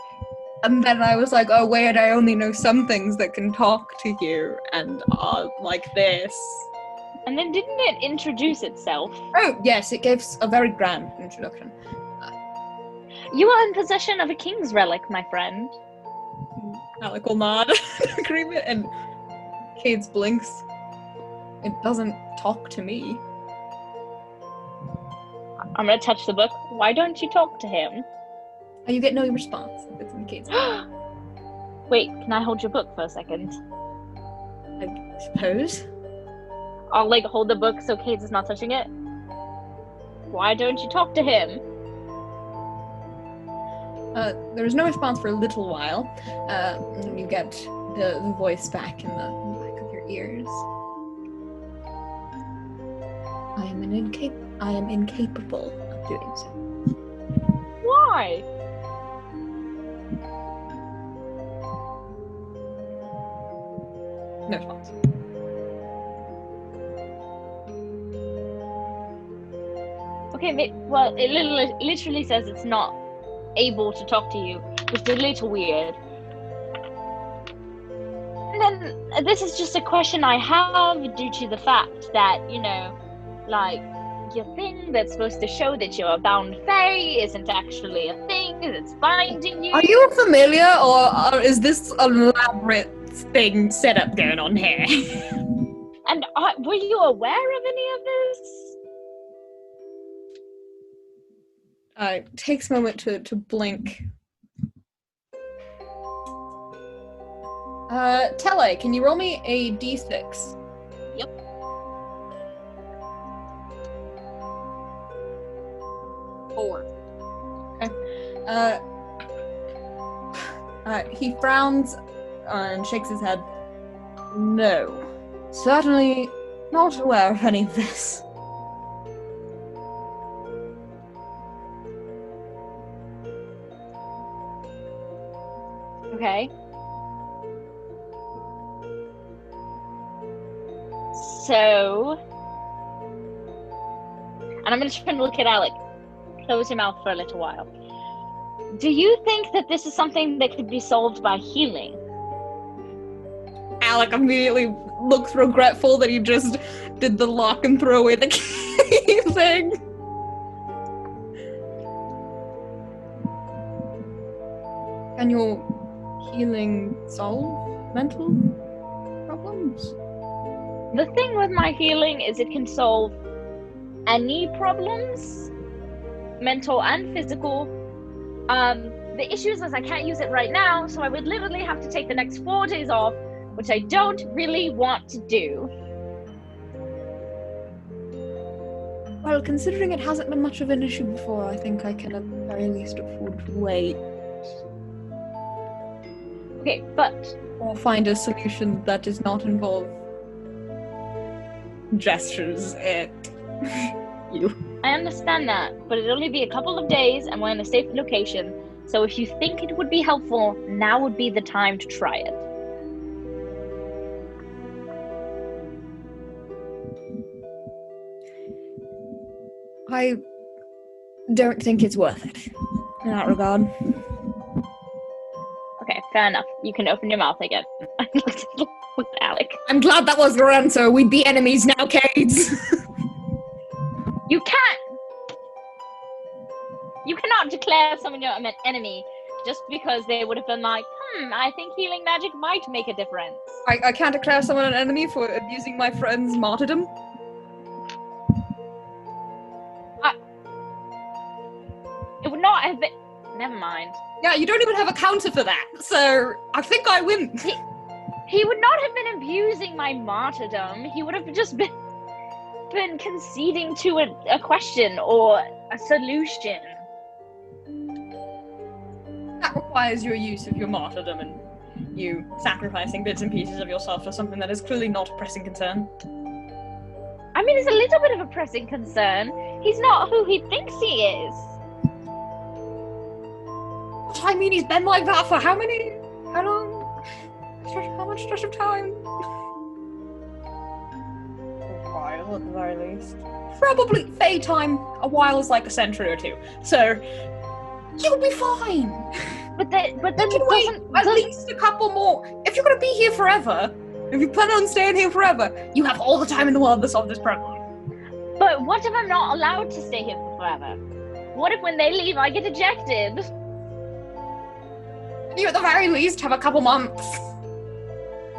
And then I was like, oh wait, I only know some things that can talk to you, and are like this. and then didn't it introduce itself? Oh, yes, it gave a very grand introduction. You are in possession of a king's relic, my friend. Alec will nod agreement, and Cades blinks. It doesn't talk to me. I'm gonna touch the book. Why don't you talk to him? Oh, you get no response. It's in Cades. Wait, can I hold your book for a second? I suppose. I'll hold the book so Cades is not touching it. Why don't you talk to him? There was no response for a little while. And you get the voice back in the back of your ears. I am incapable of doing so. Why? No response. Okay, well, it literally says it's not able to talk to you, which is a little weird. And then this is just a question I have due to the fact that, your thing that's supposed to show that you're a bound fae isn't actually a thing that's binding you. Are you familiar, or is this an elaborate thing setup going on here? And were you aware of any of this? Takes a moment to blink. Tele, can you roll me a d6? Yep. Okay. He frowns and shakes his head. No. Certainly not aware of any of this. Okay. So... And I'm going to try and look at Alec. Close your mouth for a little while. Do you think that this is something that could be solved by healing? Alec immediately looks regretful that he just did the lock and throw away the key thing. Can your healing solve mental problems? The thing with my healing is it can solve any problems, mental and physical. The issue is I can't use it right now, so I would literally have to take the next 4 days off, which I don't really want to do. Well, considering it hasn't been much of an issue before, I think I can at the very least afford to wait. Okay, but... Or find a solution that does not involve gestures at you. I understand that, but it'll only be a couple of days and we're in a safe location, so if you think it would be helpful, now would be the time to try it. I don't think it's worth it in that regard. Okay, fair enough. You can open your mouth again. I looked at Alec. I'm glad that was your answer. We'd be enemies now, Cades. You can't! You cannot declare someone your enemy just because they would have been like, I think healing magic might make a difference. I can't declare someone an enemy for abusing my friend's martyrdom. It would not have been... Never mind. Yeah, you don't even have a counter for that, so I think I win. He would not have been abusing my martyrdom. He would have just been conceding to a question or a solution. That requires your use of your martyrdom and you sacrificing bits and pieces of yourself for something that is clearly not a pressing concern. I mean, it's a little bit of a pressing concern. He's not who he thinks he is. I mean, he's been like that for how long? How much stretch of time? A while, at the very least. Probably, Fae time, a while is like a century or two. So, you'll be fine. But then you can wait at least a couple more. If you're gonna be here forever, if you plan on staying here forever, you have all the time in the world to solve this problem. But what if I'm not allowed to stay here forever? What if when they leave I get ejected? You at the very least have a couple months.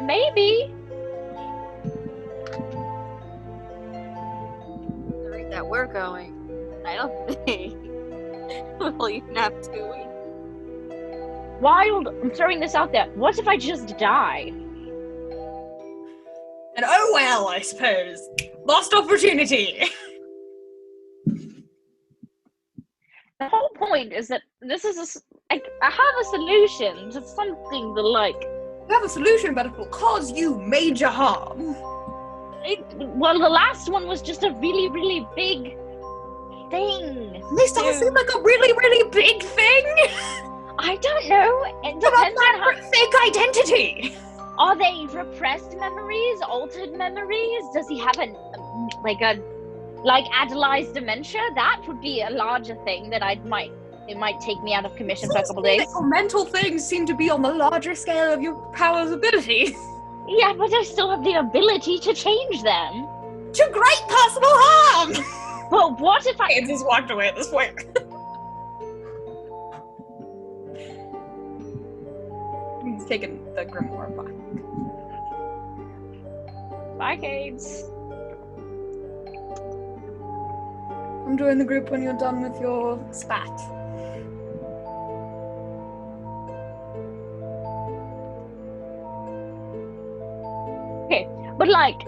Maybe. The rate that we're going, I don't think we'll even have 2 weeks. Wild, I'm throwing this out there. What if I just die? And oh well, I suppose. Lost opportunity. The whole point is that this is I have a solution to something that, like... You have a solution, but it will cause you major harm. Well, the last one was just a really, really big thing. This doesn't seem like a really, really big thing. I don't know. It depends on how... fake identity. Are they repressed memories, altered memories? Does he have like Adelaide's dementia? That would be a larger thing that it might take me out of commission for a couple days. Your mental things seem to be on the larger scale of your power's abilities. Yeah, but I still have the ability to change them. To great personal harm! Well, what if I... It's just walked away at this point. He's taken the grimoire back. Bye, Cades. Come join the group when you're done with your spat. Okay, but like,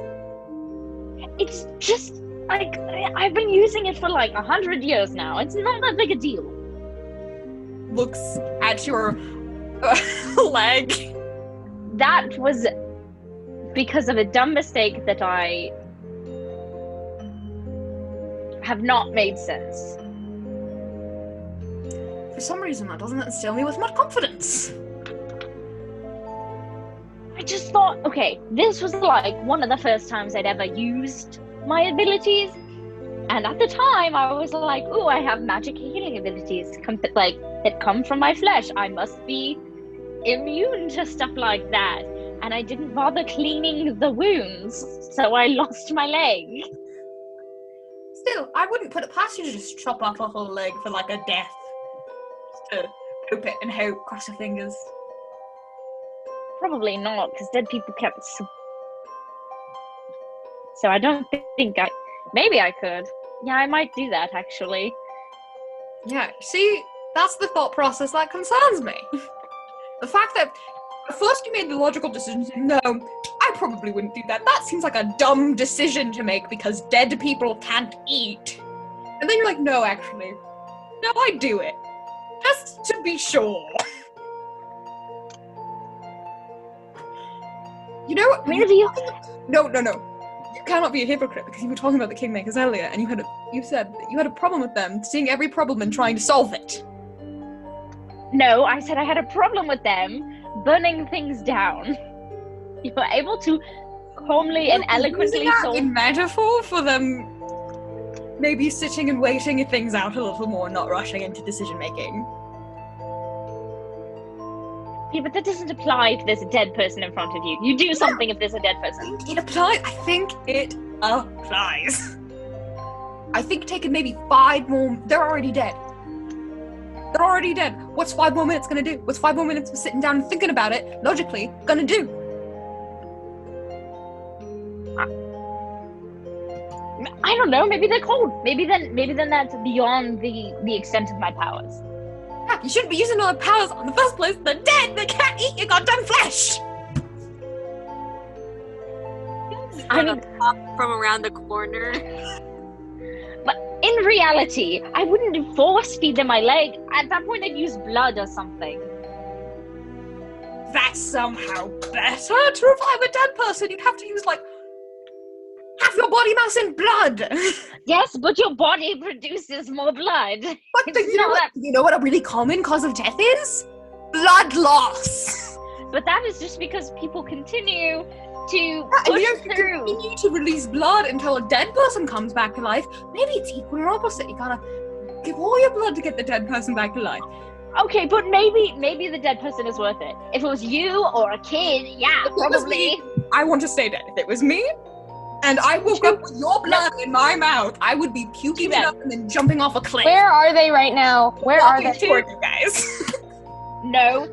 it's just like I've been using it for like 100 years now. It's not that big a deal. Looks at your leg. That was because of a dumb mistake that I have not made sense. For some reason, that doesn't instill me with much confidence. I just thought, okay, this was like one of the first times I'd ever used my abilities, and at the time I was like, "Ooh, I have magic healing abilities that come from my flesh. I must be immune to stuff like that." And I didn't bother cleaning the wounds, so I lost my leg. Still, I wouldn't put it past you to just chop off a whole leg for like a death. Just to hope it and hope, cross your fingers. Probably not, because dead people kept... So I don't think I... Maybe I could. Yeah, I might do that, actually. Yeah, see, that's the thought process that concerns me. The fact that at first you made the logical decision to say, no, I probably wouldn't do that. That seems like a dumb decision to make because dead people can't eat. And then you're like, no, actually. No, I'd do it. Just to be sure. You know what? No. You cannot be a hypocrite because you were talking about the Kingmakers earlier and you said that you had a problem with them seeing every problem and trying to solve it. No, I said I had a problem with them burning things down. You were able to calmly and eloquently solve... in metaphor for them maybe sitting and waiting things out a little more, not rushing into decision making. Yeah, but that doesn't apply if there's a dead person in front of you. You do something if there's a dead person. It applies. I think it applies. I think taking maybe 5 more... They're already dead. They're already dead. What's 5 more minutes gonna do? What's 5 more minutes of sitting down and thinking about it, logically, gonna do? I don't know. Maybe they're cold. Maybe then that's beyond the extent of my powers. Heck, you shouldn't be using all the powers in the first place. They're dead. They can't eat your goddamn flesh. I mean, from around the corner. but in reality, I wouldn't force feed them my leg. At that point, I'd use blood or something. That's somehow better to revive a dead person. You'd have to use, like, half your body mass in blood. Yes, but your body produces more blood. But you know what a really common cause of death is? Blood loss. But that is just because people continue to And push you through. continue to release blood until a dead person comes back to life. Maybe it's equal or opposite. You gotta give all your blood to get the dead person back to life. Okay, but maybe the dead person is worth it. If it was you or a kid, yeah, If it was probably. me, I want to stay dead. If it was me, and I woke up with your blood in my mouth, I would be puking it up and then jumping off a cliff. Where are they right now? Where are Walking they? toward you guys. No,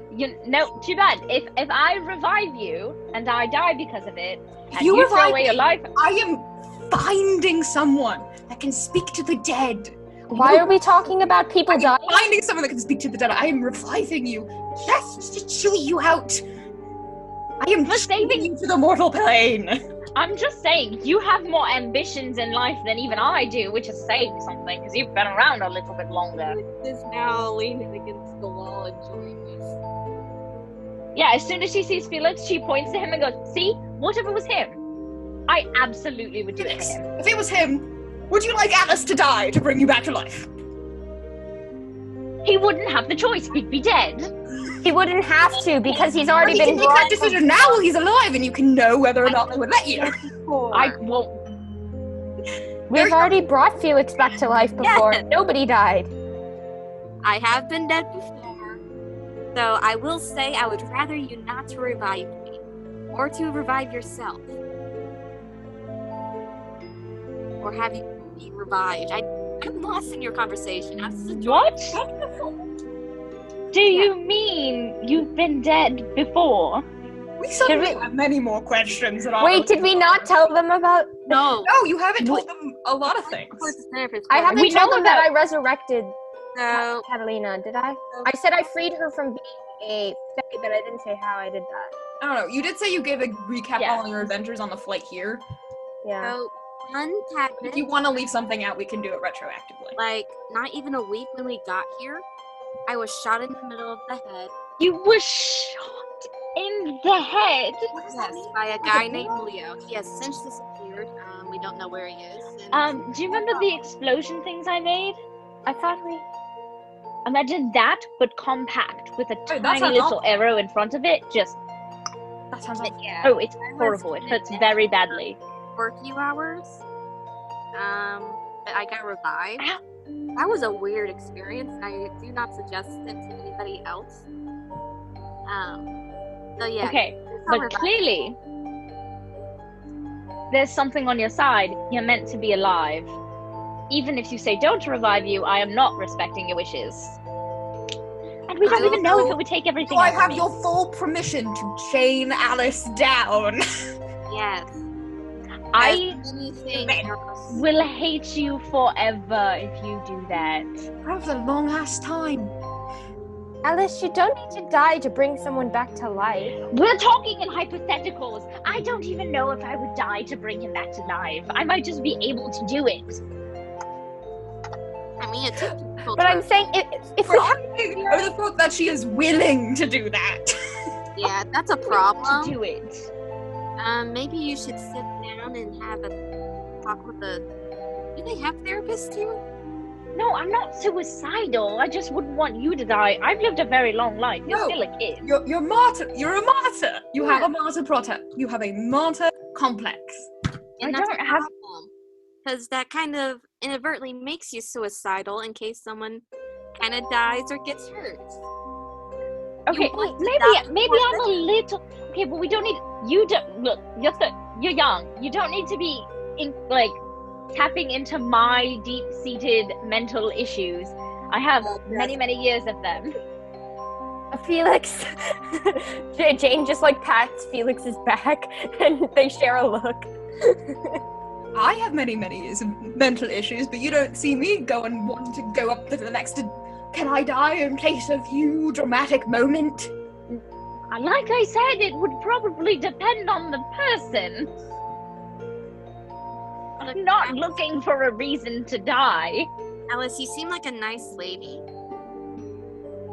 too bad. If I revive you and I die because of it, and you you throw revive away your me, life, I am finding someone that can speak to the dead. Why are we talking about people I am dying? finding someone that can speak to the dead. I am reviving you. Yes, to chew you out. I am saving you to the mortal plane. I'm just saying, you have more ambitions in life than even I do, which is saying something, because you've been around a little bit longer. Is now leaning against the wall enjoying this. Yeah, as soon as she sees Felix, she points to him and goes, see? What if it was him? I absolutely would do it Felix, for him. if it was him, would you like Alice to die to bring you back to life? He wouldn't have the choice, he'd be dead. He wouldn't have to because he's already But he been can make that brought from- decision now while he's alive, and you can know whether or not they would let you. I won't. We've already brought Felix back to life before. Yeah. Nobody died. I have been dead before, so I will say I would rather you not to revive me, or to revive yourself, or have you be revived. I'm lost in your conversation. I was enjoying What? it. Technical. Do you mean you've been dead before? We suddenly have many more questions than all. Wait, did we not tell them about? No. No, you haven't told them a lot of things. Of course, the therapist. I haven't We told know them that about- I resurrected So, Catalina, did I? I said I freed her from being a fae, but I didn't say how I did that. I don't know. You did say you gave a recap Yeah. on your adventures on the flight here. Yeah. so one If you want to leave something out, we can do it retroactively. like not even a week when we got here, I was shot in the middle of the head. You were shot in the head. Yes, by a guy named Leo. He has since disappeared. We don't know where he is. And Do you remember the explosion things I made? I thought we. Imagine that, but compact, with a Wait, that tiny sounds little awful. arrow in front of it. Just, That sounds awful. yeah, oh, it's I was horrible. It in hurts it very badly. for a few hours. But I got revived. Ow. That was a weird experience, and I do not suggest it to anybody else. So yeah. Okay, it's not but revived. clearly, there's something on your side. You're meant to be alive. Even if you say don't revive you, I am not respecting your wishes. And we don't even know if it would take everything Do I out of have me. your full permission to chain Alice down? Yes. I Anything Man. else? will hate you forever if you do that. That was a long ass time. Alice, you don't need to die to bring someone back to life. We're talking in hypotheticals. I don't even know if I would die to bring him back to life. I might just be able to do it. I mean, it took people But to- I'm saying, if we have, I would have thought that she is willing to do that. yeah, that's a To problem. do it. Maybe you should sit down and have a talk with a. Do they have therapists too? No, I'm not suicidal. I just wouldn't want you to die. I've lived a very long life. You're No. still a kid. You're martyr. You're a martyr. You have a martyr protect. You have a martyr complex. I And that's don't a have- problem. Because that kind of inadvertently makes you suicidal in case someone kind of dies or gets hurt. Okay, want to die maybe before I'm a little. Okay, but we don't need. You don't look. You're young. You don't need to be tapping into my deep-seated mental issues. I have many, many years of them. Felix. Jane just like pats Felix's back and they share a look. I have many years of mental issues, but you don't see me go and want to go up to the next. Can I die in place of you? Dramatic moment. Like I said, it would probably depend on the person. I'm not looking for a reason to die. Alice, you seem like a nice lady,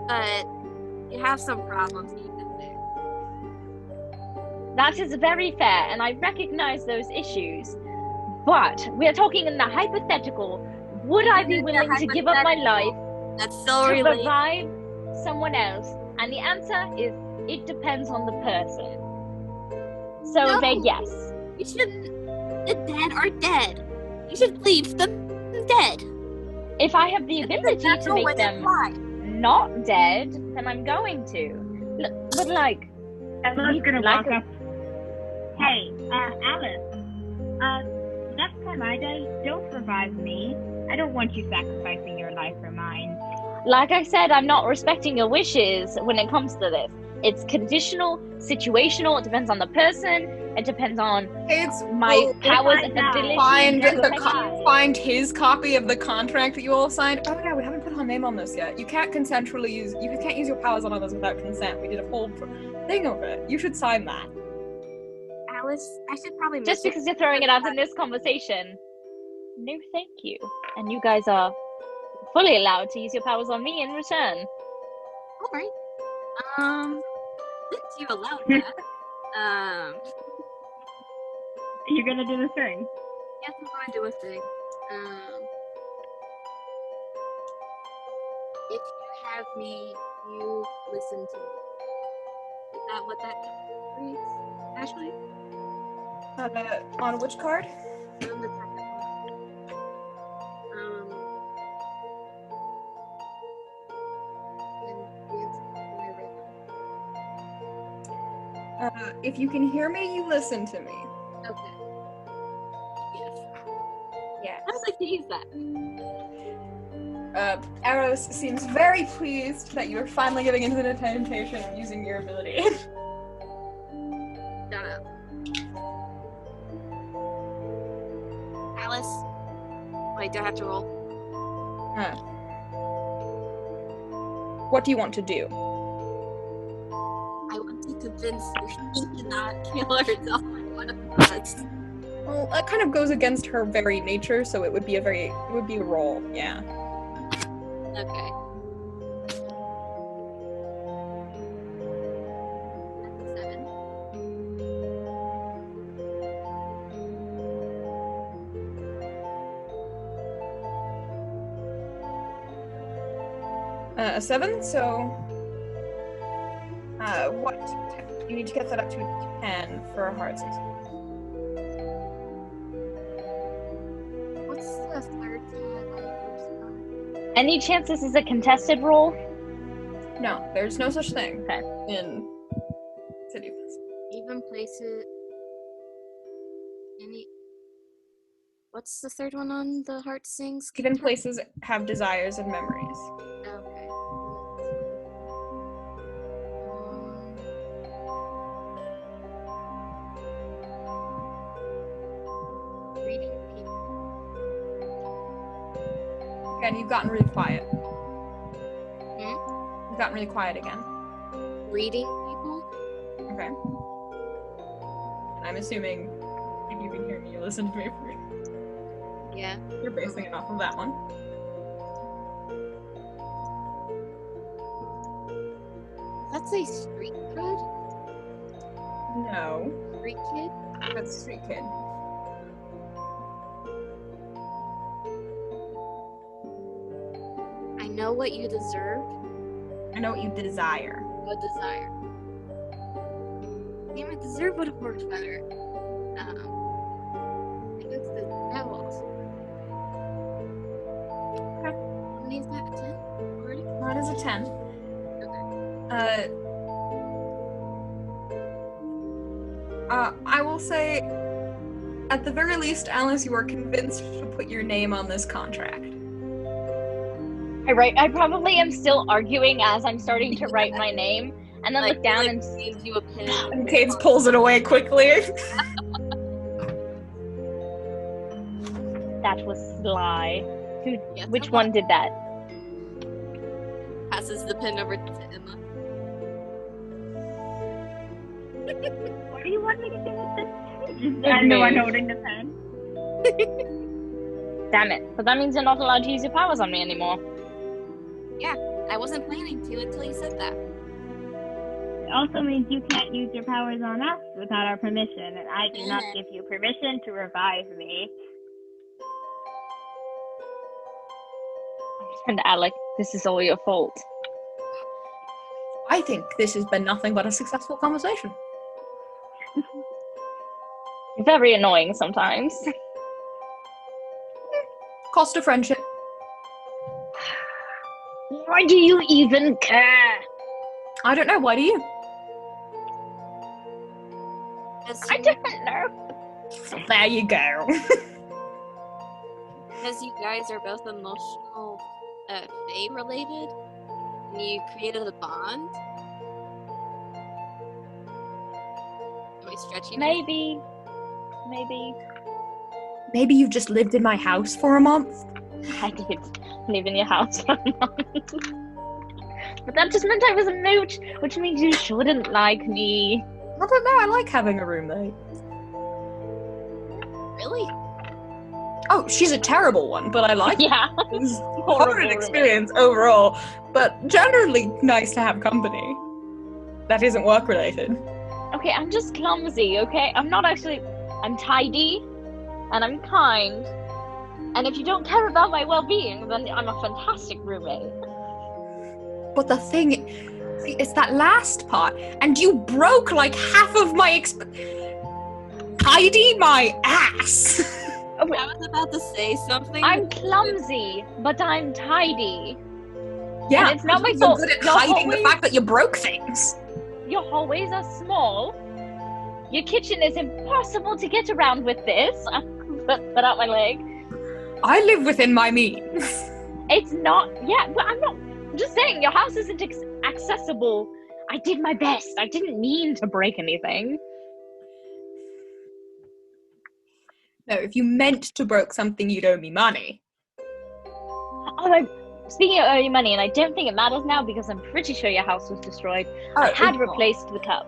but you have some problems you can fix. That is very fair, and I recognize those issues. But we are talking in the hypothetical. Would I be willing to give up my life That's so to really. revive someone else? And the answer is, it depends on the person. So No. a big yes. You shouldn't. The dead are dead. You should leave them dead. If I have the ability to When make they them fly. not dead, then I'm going to. But like, Ella's gonna like walk up. Hey, Alice. Next time I die, don't revive me. I don't want you sacrificing your life for mine. Like I said, I'm not respecting your wishes when it comes to this. It's conditional, situational. It depends on the person. It depends on my powers and ability. Find his copy of the contract that you all signed. Oh yeah, we haven't put our name on this yet. You can't consensually use. You can't use your powers on others without consent. We did a whole thing over it. You should sign that. Alice, I should probably Just because you're throwing it out in this conversation. No, thank you. And you guys are fully allowed to use your powers on me in return. Alright. Since you allowed that, You're gonna do the thing. yes, I'm going to do a thing. If you have me, you listen to me. Is that what that reads, Ashley? On which card? On the second one. And the answer is my rhythm. If you can hear me, you listen to me. Okay. Yes. Yeah. I would like to use that. Eros seems very pleased that you're finally giving into the temptation of using your ability. Shut up. Alice? Wait, do I have to roll? What do you want to do? I want to convince her to not kill herself like one of us. Well, that kind of goes against her very nature, so it would be a roll, yeah. Okay. That's a 7. A 7, so... what? You need to get that up to a 10 for a hard 6. What's the third Any chance this is a contested roll? No, there's no such thing Okay. in City of Mist. Even place it. Any. What's the third one on the heart sings? Even places have desires and memories. Okay. Reading people. Again, you've gotten really quiet. Hmm? You've gotten really quiet again. Reading people? Okay. And I'm assuming if you can hear me, you listen to me. Yeah. You're basing it off of that one. That's a street cred? No, Street kid? that's Street Kid. I know what you deserve. I know what you desire. What desire? Damn it, deserve would have worked better. Against the devils. Okay. How many is that? 10 already? That is a 10. Okay. I will say, at the very least, Alice, you are convinced to put your name on this contract. I probably am still arguing as I'm starting to write my name, and then Like, look down like, and gives you a pin. And Kate pulls it away quickly. that was sly. Yes, Which I'm one did that? Passes the pin over to Emma. What do you want me to do with this? I'm the one holding the pen. Damn it. But that means you're not allowed to use your powers on me anymore. I wasn't planning to until you said that. It also means you can't use your powers on us without our permission, and I do not give you permission to revive me. And Alec, this is all your fault. I think this has been nothing but a successful conversation. You're very annoying sometimes. Cost of friendship. Why do you even care? I don't know, why do you? I don't know. There you go. Because you guys are both emotional, Fae related, and you created a bond. Am I stretching? Maybe. Maybe you've just lived in my house for a month? I did live in your house for a month. But that just meant I was a mooch, which means you shouldn't like me. I don't know, I like having a roommate. Really? Oh, she's a terrible one, but I like Yeah. it. It's a horrid experience overall, but generally nice to have company. That isn't work related. Okay, I'm just clumsy, okay? I'm tidy, and I'm kind. And if you don't care about my well-being, then I'm a fantastic roommate. But the thing, see, it's that last part, and you broke like half of my tidy my ass. Oh, wait, I was about to say something. I'm clumsy, but I'm tidy. Yeah, And it's not my you're fault. good at Your hiding the hallways- fact that you broke things. Your hallways are small. Your kitchen is impossible to get around with this. Put out my leg. I live within my means. It's not. Yeah, but I'm just saying, your house isn't accessible. I did my best. I didn't mean to break anything. No, if you meant to broke something, you'd owe me money. Oh, speaking of owing money, and I don't think it matters now because I'm pretty sure your house was destroyed. I had replaced the cup.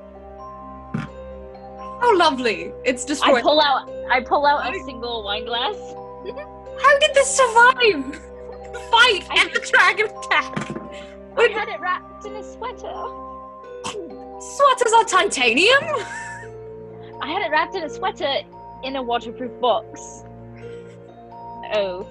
Oh, lovely! It's destroyed. I pull out a single wine glass. How did this survive? Fight and the dragon attack. I had it wrapped in a sweater. Sweaters are titanium. I had it wrapped in a sweater in a waterproof box. Oh.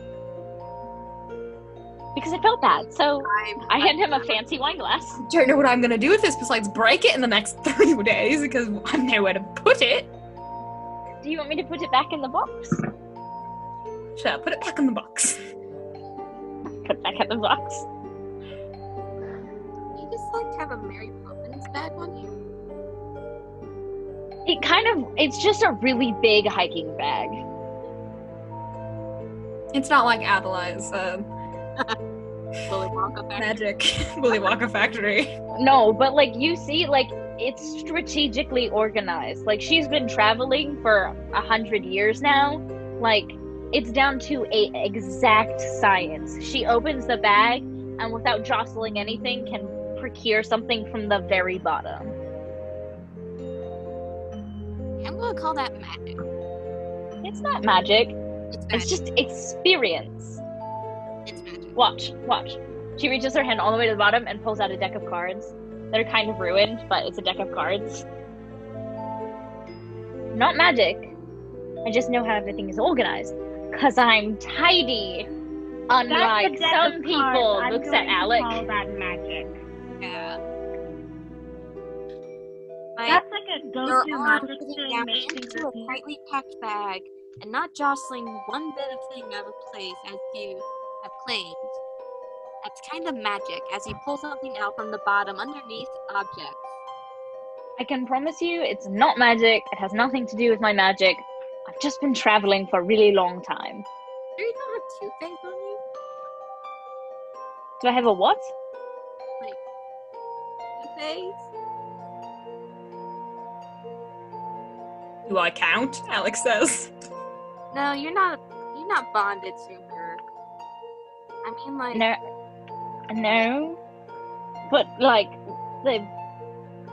Because I felt bad, so I handed him a fancy wine glass. Don't know what I'm gonna do with this besides break it in the next 3 days because I know where to put it. Do you want me to put it back in the box? Sure, put it back in the box. Put it back in the box. You just like to have a Mary Poppins bag on you. It's just a really big hiking bag. It's not like Adelaide's Willy Wonka factory. magic Willy Wonka factory. No, but like you see, like it's strategically organized. Like she's been traveling for 100 years now. Like it's down to a exact science. She opens the bag and without jostling anything can procure something from the very bottom. I'm gonna call that magic. It's not magic. It's It's magic. just experience. It's magic. Watch. She reaches her hand all the way to the bottom and pulls out a deck of cards that are kind of ruined, but it's a deck of cards. Not magic. I just know how everything is organized. Cause I'm tidy. Unlike some people. Looks at Alec. Call that magic. Yeah. That's like a Your go-to arm magic fitting thing. down Makes things into a repeat. tightly packed bag and not jostling one bit of thing out of place as you have claimed. That's kind of magic as you pull something out from the bottom underneath objects. I can promise you it's not magic. It has nothing to do with my magic. I've just been traveling for a really long time. Do you not have two things on you? Do I have a what? Face? Do I count? Alex says. No, you're not bonded to her. I mean, like, No. But like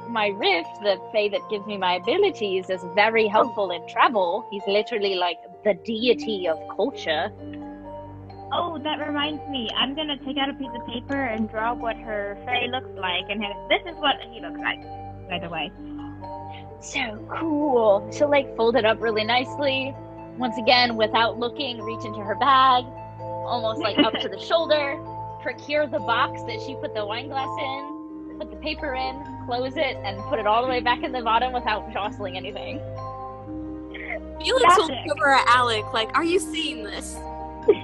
my rift, the Fae that gives me my abilities, is very helpful in travel. He's literally like the deity of culture. Oh, that reminds me. I'm gonna take out a piece of paper and draw what her Fae looks like, and this is what he looks like, by the way. So cool. She'll like fold it up really nicely. Once again, without looking, reach into her bag, almost like up to the shoulder, procure the box that she put the wine glass in, put the paper in, close it, and put it all the way back in the bottom without jostling anything. Felix will look over at Alec, like, are you seeing this?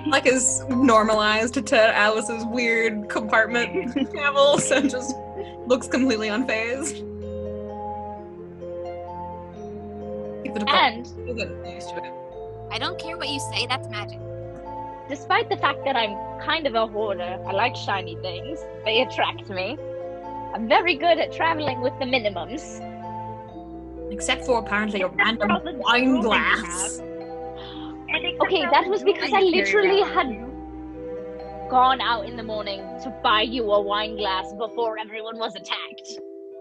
Like is normalized to Alice's weird compartment travels and just looks completely unfazed. And used to it. I don't care what you say, that's magic. despite the fact that I'm kind of a hoarder, I like shiny things. They attract me. I'm very good at traveling with the minimums. Except for apparently a random wine glass. Okay, that was because I literally had gone out in the morning to buy you a wine glass before everyone was attacked.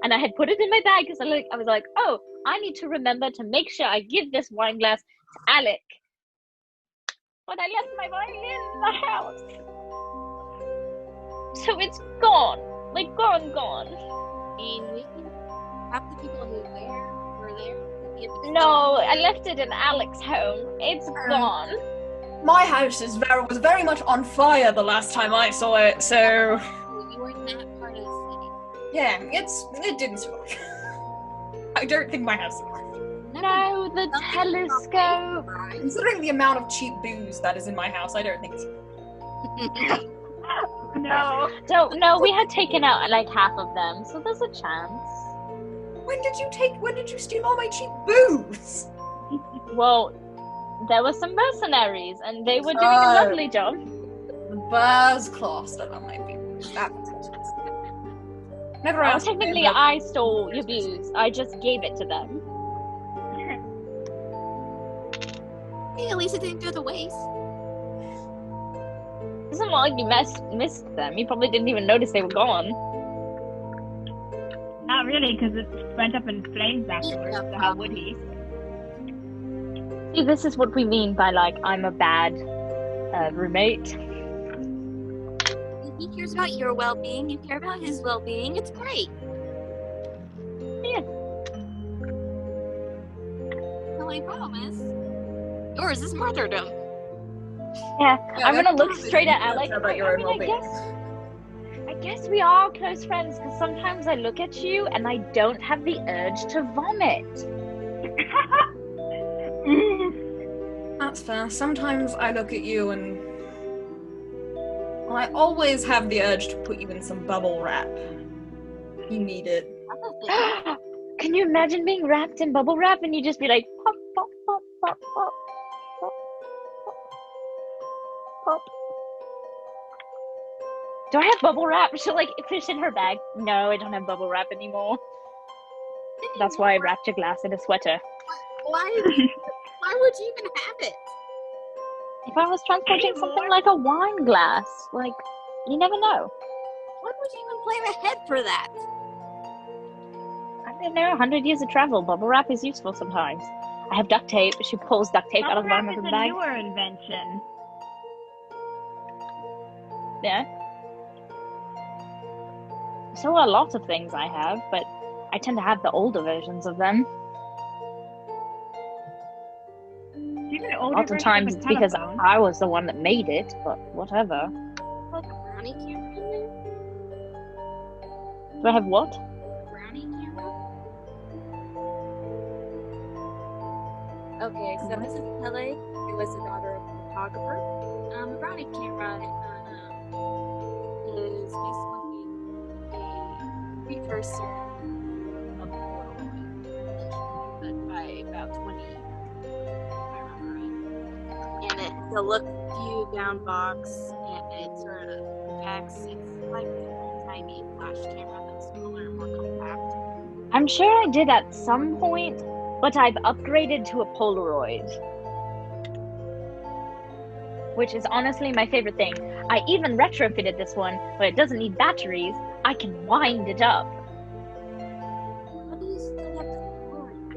And I had put it in my bag because I was like, oh, I need to remember to make sure I give this wine glass to Alec. But I left my violin in the house. So it's gone. Like, gone. I mean, we can have the people who were there. No, I left it in Alec's home. It's gone. My house was very much on fire the last time I saw it, so... You were in that part of the city. Yeah, it didn't survive. I don't think my house survived. No, the telescope. Considering the amount of cheap booze that is in my house, I don't think it's... No. No, we had taken out like half of them, so there's a chance. When did you steal all my cheap booze? Well, there were some mercenaries, and they were doing a lovely job. The Buzz Claw stuff on my booze. Never Well, asked. technically, I stole your booze. I just gave it to them. Hey, at least it didn't go to waste. It's not like you missed them. You probably didn't even notice they were gone. Not really, because it went up in flames afterwards, so how would he? See, this is what we mean by, like, I'm a bad roommate. He cares about your well-being, you care about his well-being, it's great. Yeah. The only problem is, yours is martyrdom. Yeah, I'm gonna that's look totally straight at care Alec. about your own well-being. I guess we are close friends, because sometimes I look at you and I don't have the urge to vomit. That's fair. Sometimes I look at you and... Well, I always have the urge to put you in some bubble wrap. You need it. Can you imagine being wrapped in bubble wrap and you just be like, pop, pop, pop, pop, pop, pop, pop. Do I have bubble wrap? She'll like fish in her bag. No, I don't have bubble wrap anymore. That's why I wrapped your glass in a sweater. Why would you even have it? If I was transporting something like a wine glass, like, you never know. Why would you even plan ahead for that? I don't know, 100 years of travel, bubble wrap is useful sometimes. I have duct tape. She pulls duct tape out of the bottom of her Bubble bag. wrap is a newer invention. Yeah. So a lot of things I have, but I tend to have the older versions of them. Oftentimes it's because I was the one that made it, but whatever. Brownie camera in there? Do I have what? Brownie camera? Okay, so this is Tele, who is the daughter of a photographer. A brownie camera is basically a precursor of Polaroid, but by about 20, if I remember right. And it's a look view down box, and it sort of projects its like the old-timey flash camera that's smaller and more compact? I'm sure I did at some point, but I've upgraded to a Polaroid, which is honestly my favorite thing. I even retrofitted this one where it doesn't need batteries. I can wind it up. How do you still have the Polaroid?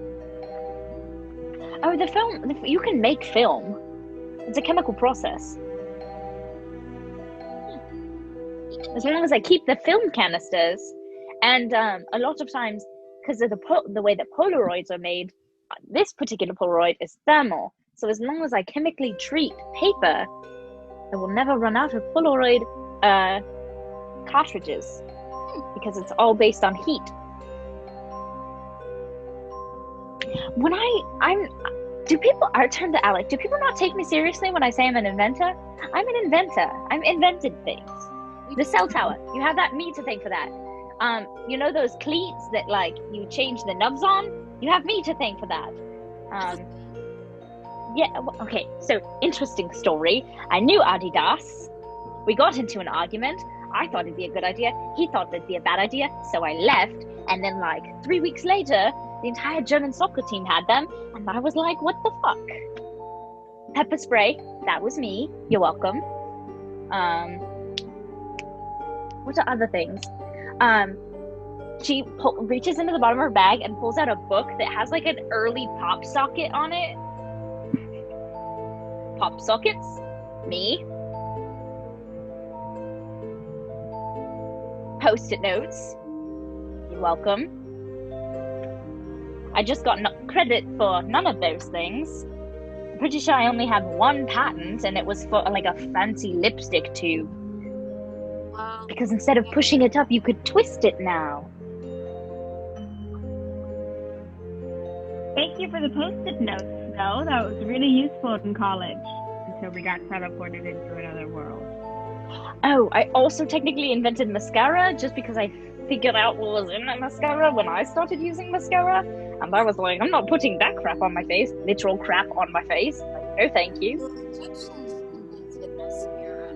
Oh, the film, you can make film. It's a chemical process. As long as I keep the film canisters, and a lot of times, because of the way that Polaroids are made, this particular Polaroid is thermal. So as long as I chemically treat paper, I will never run out of Polaroid cartridges, because it's all based on heat. When I turn to Alec, do people not take me seriously when I say I'm an inventor? I'm an inventor. I'm invented things. The cell tower, you have me to thank for that. You know those cleats that like you change the nubs on? You have me to thank for that. Yeah, okay, so interesting story. I knew Adidas. We got into an argument. I thought it'd be a good idea. He thought it'd be a bad idea, so I left. And then like 3 weeks later, the entire German soccer team had them. And I was like, what the fuck? Pepper spray, that was me. You're welcome. What are other things? She reaches into the bottom of her bag and pulls out a book that has like an early pop socket on it. Pop sockets? Me. Post-it notes. You're welcome. I just got credit for none of those things. I'm pretty sure I only have one patent, and it was for like a fancy lipstick tube. Wow. Because instead of pushing it up, you could twist it now. Thank you for the post-it notes, though. That was really useful in college until we got teleported into another world. Oh, I also technically invented mascara just because I figured out what was in that mascara when I started using mascara. And I was like, I'm not putting that crap on my face. Literal crap on my face. Like, no thank you. The Egyptians invented mascara.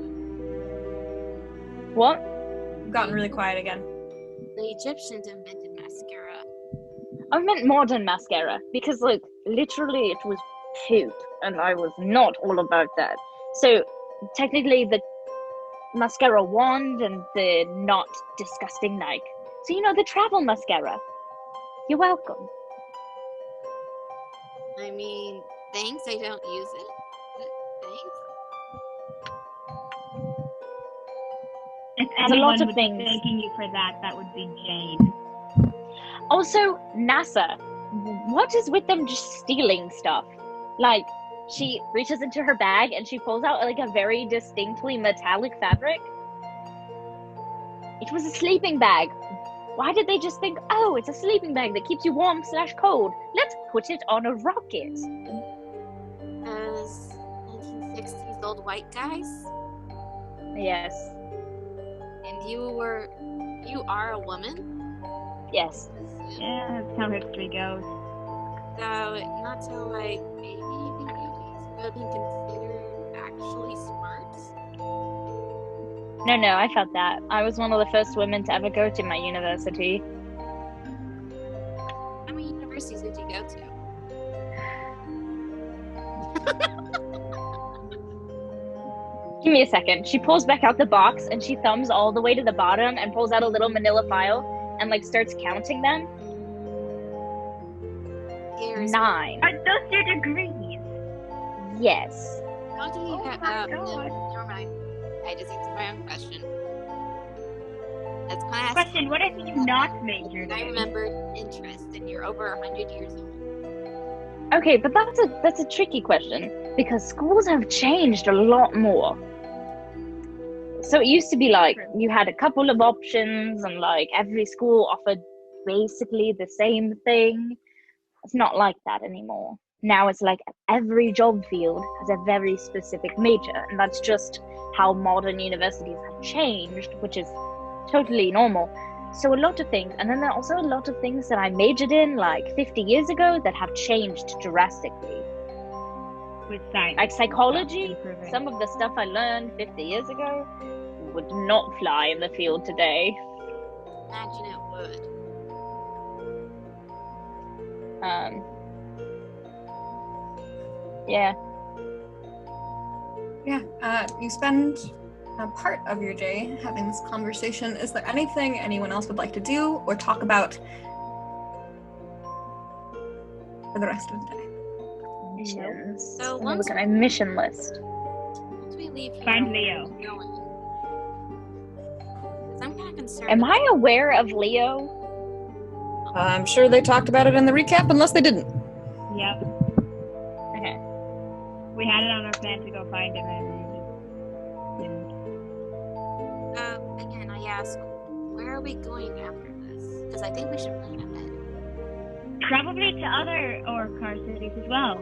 What? You've gotten really quiet again. The Egyptians invented mascara. I meant modern mascara because, like, literally it was poop, and I was not all about that. So, technically, the mascara wand and the not disgusting like. So, you know, the travel mascara. You're welcome. I mean, thanks, I don't use it. But thanks. If There's a anyone lot of would things. be thanking you for that, that would be Jane. Also, NASA. What is with them just stealing stuff? Like, she reaches into her bag and she pulls out like a very distinctly metallic fabric. It was a sleeping bag. Why did they just think, oh, it's a sleeping bag that keeps you warm/cold. Let's put it on a rocket. As 1960s old white guys. Yes. And you are a woman? Yes. Yeah, that's how history goes. So, not so like maybe being considered actually smart. No, I felt that. I was one of the first women to ever go to my university. How many universities did you go to? Give me a second. She pulls back out the box and she thumbs all the way to the bottom and pulls out a little manila file and like starts counting them. Scares me. 9. Are those your degrees? Yes. How do you Oh have my no, God. never mind. I just answered my own question. That's class. Question, what have you not majored I in? remembered interest, and you're over 100 years old. Okay, but that's a tricky question because schools have changed a lot more. So it used to be like you had a couple of options and like every school offered basically the same thing. It's not like that anymore. Now it's like every job field has a very specific major, and that's just how modern universities have changed, which is totally normal. So a lot of things, and then there are also a lot of things that I majored in like 50 years ago that have changed drastically. With science. Like psychology, Improving. some of the stuff I learned 50 years ago, would not fly in the field today. Imagine it would. Yeah. Yeah, you spend a part of your day having this conversation. Is there anything anyone else would like to do or talk about for the rest of the day? Missions. So Let me once look at my mission list. Once we leave here, Find where Leo. are we going? 'Cause I'm kind of concerned. Am I aware of Leo? I'm sure they talked about it in the recap, unless they didn't. Yep. Okay. We had it on our plan to go find him, and we didn't. Again, I ask, where are we going after this? Because I think we should plan ahead. Probably to other Orcar cities as well,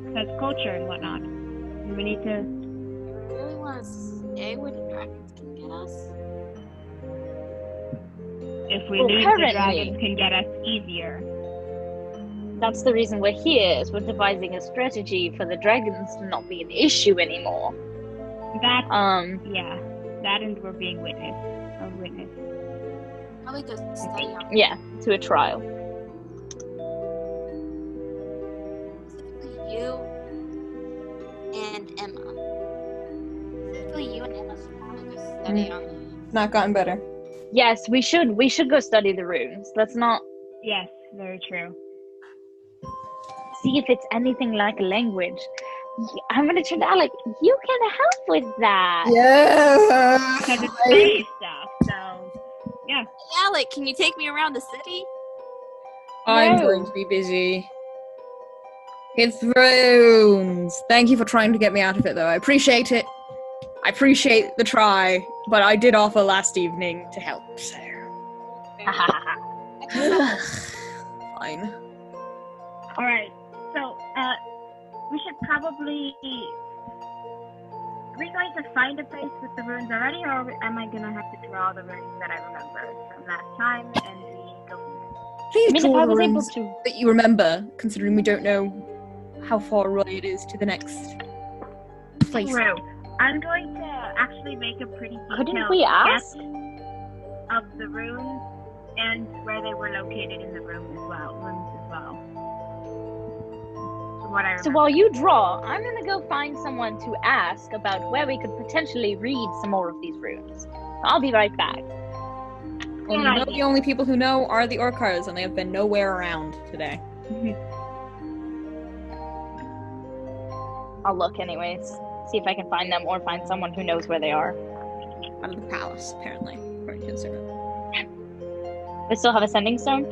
because culture and whatnot. And we need to. Do we really want to stay where the dragons can get us? If we Well, leave, the currently- dragons can get us easier. That's the reason we're here, is we're devising a strategy for the dragons to not be an issue anymore. That, Yeah. that and we're being witnessed. A witness. Probably go study on Yeah, to a trial. specifically you and Emma. Specifically you and Emma should probably go study on the Not gotten better. Yes, we should go study the runes. Let's not Yes, very true. see if it's anything like a language. I'm gonna turn to Alec. You can help with that. Yeah. Because it's space stuff, so yeah. Hey, Alec, can you take me around the city? I'm No. going to be busy. It's runes. Thank you for trying to get me out of it, though. I appreciate it. I appreciate the try, but I did offer last evening to help, so. Fine. Alright, so, we should probably. Are we going to find a place with the runes already, or am I gonna have to draw the runes that I remember from last time and we go from there? Please I mean, if draw I the was able runes to, that you remember, considering we don't know how far away it is to the next place. True. I'm going to actually make a pretty couldn't detailed we ask? sketch of the runes and where they were located in the rooms as well. From what I remember. So while you draw, I'm gonna go find someone to ask about where we could potentially read some more of these runes. I'll be right back. Well, you know the only people who know are the Orcars, and they have been nowhere around today. I'll look anyways. See if I can find them or find someone who knows where they are. Out of the palace, apparently, according to the servant. They still have a sending stone?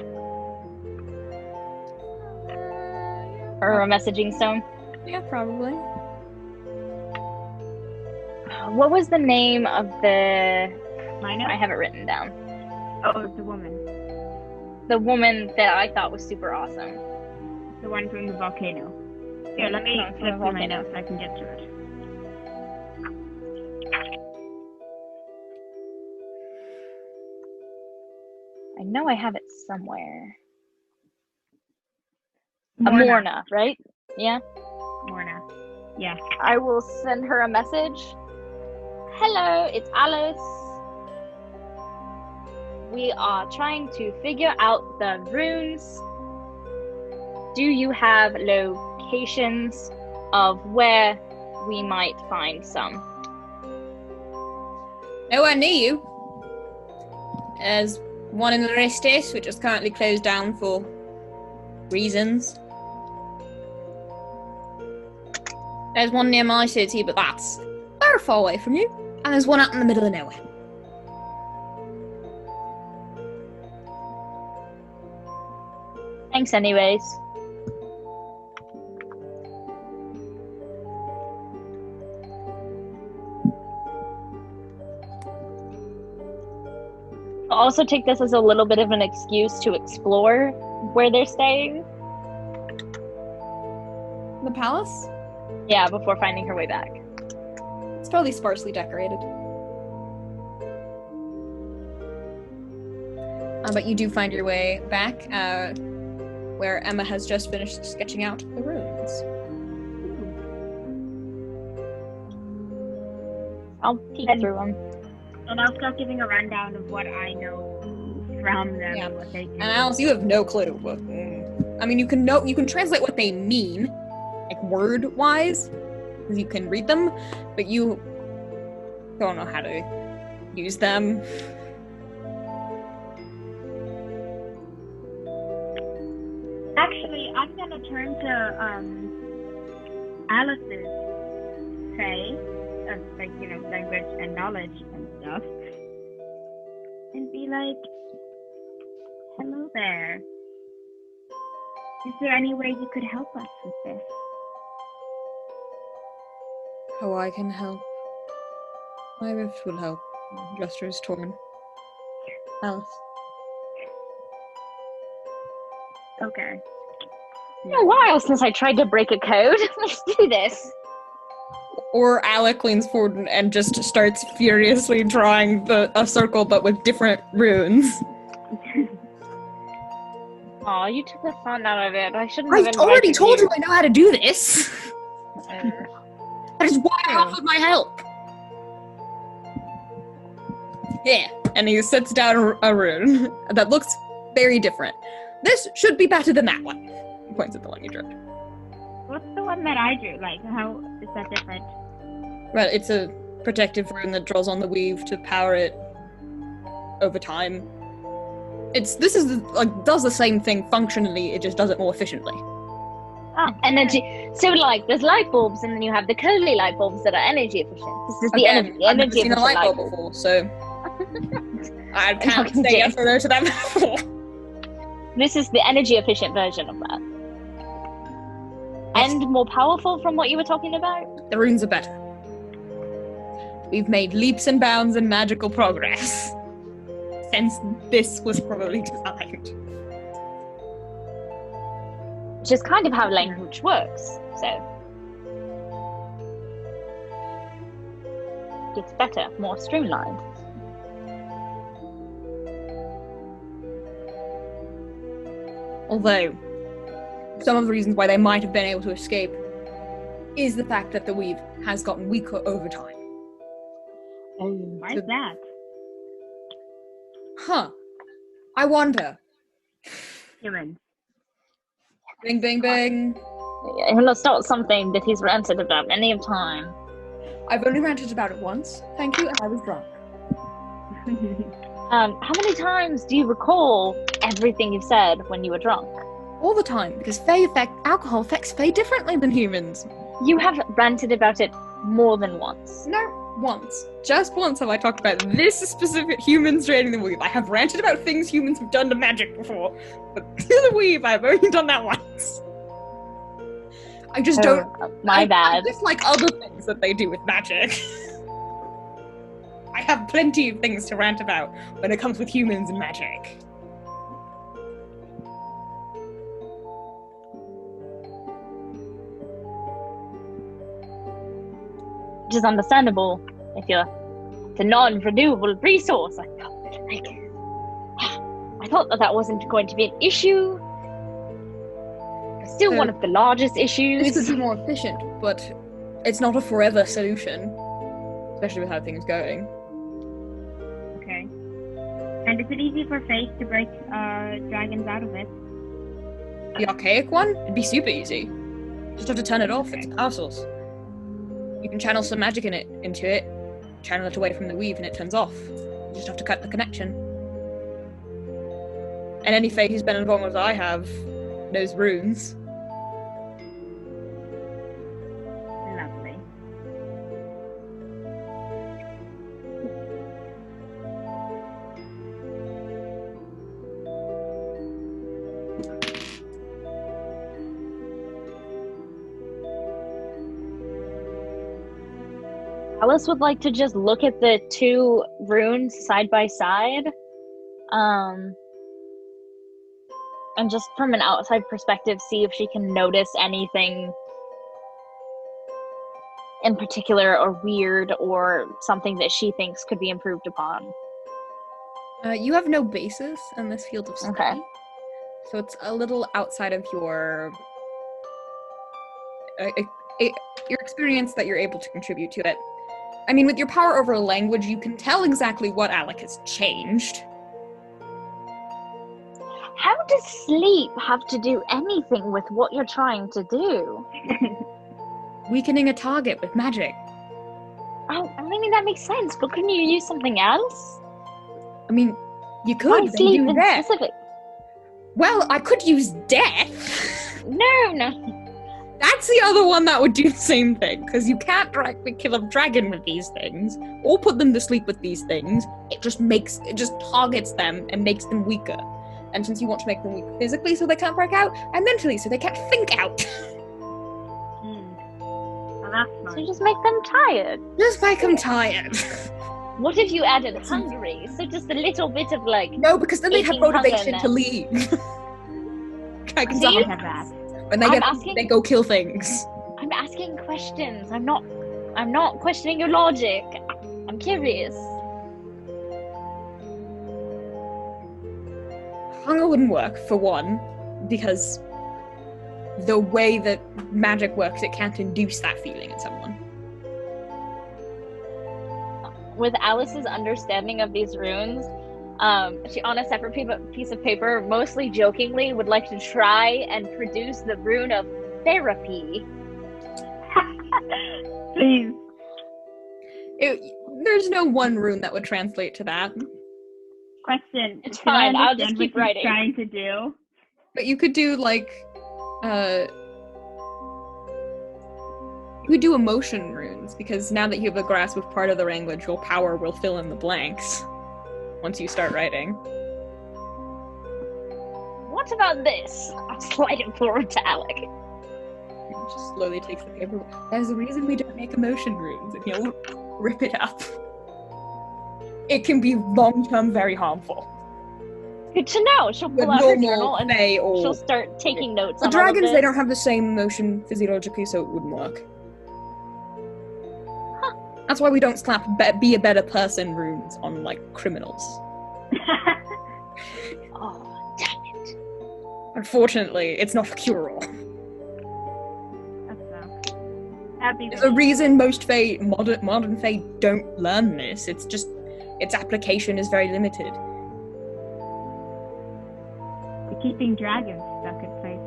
Or a messaging stone? Yeah, probably. What was the name of the... Lino? I have it written down. Oh, it's the woman. The woman that I thought was super awesome. The one from the volcano. Here, let me Oh, from flip the through my volcano. notes so I can get to it. I know I have it somewhere. Morna, right? Yeah? Morna. Yeah. I will send her a message. Hello, it's Alice. We are trying to figure out the runes. Do you have locations of where we might find some? Nowhere near you. There's one in Aristis, which is currently closed down for reasons. There's one near my city, but that's very far away from you. And there's one out in the middle of nowhere. Thanks anyways. I'll also take this as a little bit of an excuse to explore where they're staying. The palace? Yeah, before finding her way back. It's fairly sparsely decorated. But you do find your way back, where Emma has just finished sketching out the runes. I'll peek through them. And I'll start giving a rundown of what I know from them Yeah. and what they do. And Alice, you have no clue. What, I mean, you can translate what they mean, like word-wise, because you can read them, but you don't know how to use them. Actually, I'm gonna turn to Alice's say of language and knowledge and stuff, and be like, "Hello there. Is there any way you could help us with this?" How I can help. My rift will help. Gesture is torn. Alice. Okay. It's been a while since I tried to break a code. Let's do this. Or Alec leans forward and just starts furiously drawing a circle, but with different runes. Aw, you took the fun out of it. I shouldn't have I invited already told you I know how to do this! That is why I offered my help! Yeah, and he sets down a rune that looks very different. This should be better than that one. He points at the one you drew. What's the one that I drew? Like, how is that different? Well, it's a protective rune that draws on the weave to power it over time. Does the same thing functionally, it just does it more efficiently. Oh, energy. So, like, there's light bulbs, and then you have the curly light bulbs that are energy efficient. This is the Again, energy I've never seen efficient a light light bulb bulb. before, so I can't Fucking say dick. yes or no to that before. This is the energy efficient version of that. Yes. And more powerful from what you were talking about? The runes are better. We've made leaps and bounds in magical progress since this was probably designed. Which is kind of how language works, so. It's better, more streamlined. Although, some of the reasons why they might have been able to escape is the fact that the weave has gotten weaker over time. Why is that? Huh. I wonder. Humans. Bing, bing, bing. It's not something that he's ranted about many of time. I've only ranted about it once, thank you, and I was drunk. How many times do you recall everything you've said when you were drunk? All the time, because alcohol affects Fae differently than humans. You have ranted about it more than once. No, once. Just once have I talked about this specific humans draining the weave. I have ranted about things humans have done to magic before, but to the weave, I've only done that once. I just don't. My bad. I dislike other things that they do with magic. I have plenty of things to rant about when it comes with humans and magic. Which is understandable if it's a non-renewable resource. I thought that wasn't going to be an issue. It's still one of the largest issues. This would be more efficient, but it's not a forever solution, especially with how things are going. Okay. And is it easy for Faith to break dragons out of it? The archaic one? It'd be super easy. Just have to turn it off. It's a power source. You can channel some magic into it, channel it away from the weave, and it turns off. You just have to cut the connection. And any Fae who's been involved as I have knows runes. Lovely. Alice would like to just look at the two runes side by side, and just from an outside perspective see if she can notice anything in particular or weird or something that she thinks could be improved upon. You have no basis in this field of study, Okay. so it's a little outside of your experience that you're able to contribute to it. I mean, with your power over language, you can tell exactly what Alec has changed. How does sleep have to do anything with what you're trying to do? Weakening a target with magic. Oh, I mean, that makes sense, but couldn't you use something else? I mean, you Why could. They sleep do in that. specific? Well, I could use death. No. That's the other one that would do the same thing, because you can't directly kill a dragon with these things, or put them to sleep with these things. It just targets them and makes them weaker. And since you want to make them weak physically so they can't break out, and mentally so they can't think out. Well, that's So nice. just make them tired. Just make them tired. What if you added hungry? So just a little bit of like... No, because then they have Aching hunger motivation then. to leave. Dragons See? are I have that. when they I'm get asking- they go kill things. I'm asking questions. I'm not questioning your logic. I'm curious. Hunger wouldn't work, for one, because the way that magic works, it can't induce that feeling in someone. With Alice's understanding of these runes, she, on a separate piece of paper, mostly jokingly, would like to try and produce the rune of therapy. Please. There's no one rune that would translate to that. Question. It's Did I fine, I'll just understand keep what she's writing. trying to do? But you could do, like, you could do emotion runes, because now that you have a grasp of part of the language, your power will fill in the blanks once you start writing. What about this? I'll slide it forward to Alec. It just slowly takes the paper. There's a reason we don't make emotion runes, and he'll rip it up. It can be long-term very harmful. Good to know. She'll With pull out her normal journal and Fae or she'll start taking notes the on all of dragons, this. they don't have the same emotion physiologically, so it wouldn't work. That's why we don't slap be a better person runes on, like, criminals. Oh, damn it. Unfortunately, it's not a cure-all. That's so. That'd be There's a reason most Fae, modern Fae, don't learn this. It's just, its application is very limited. We're keeping dragons stuck in places.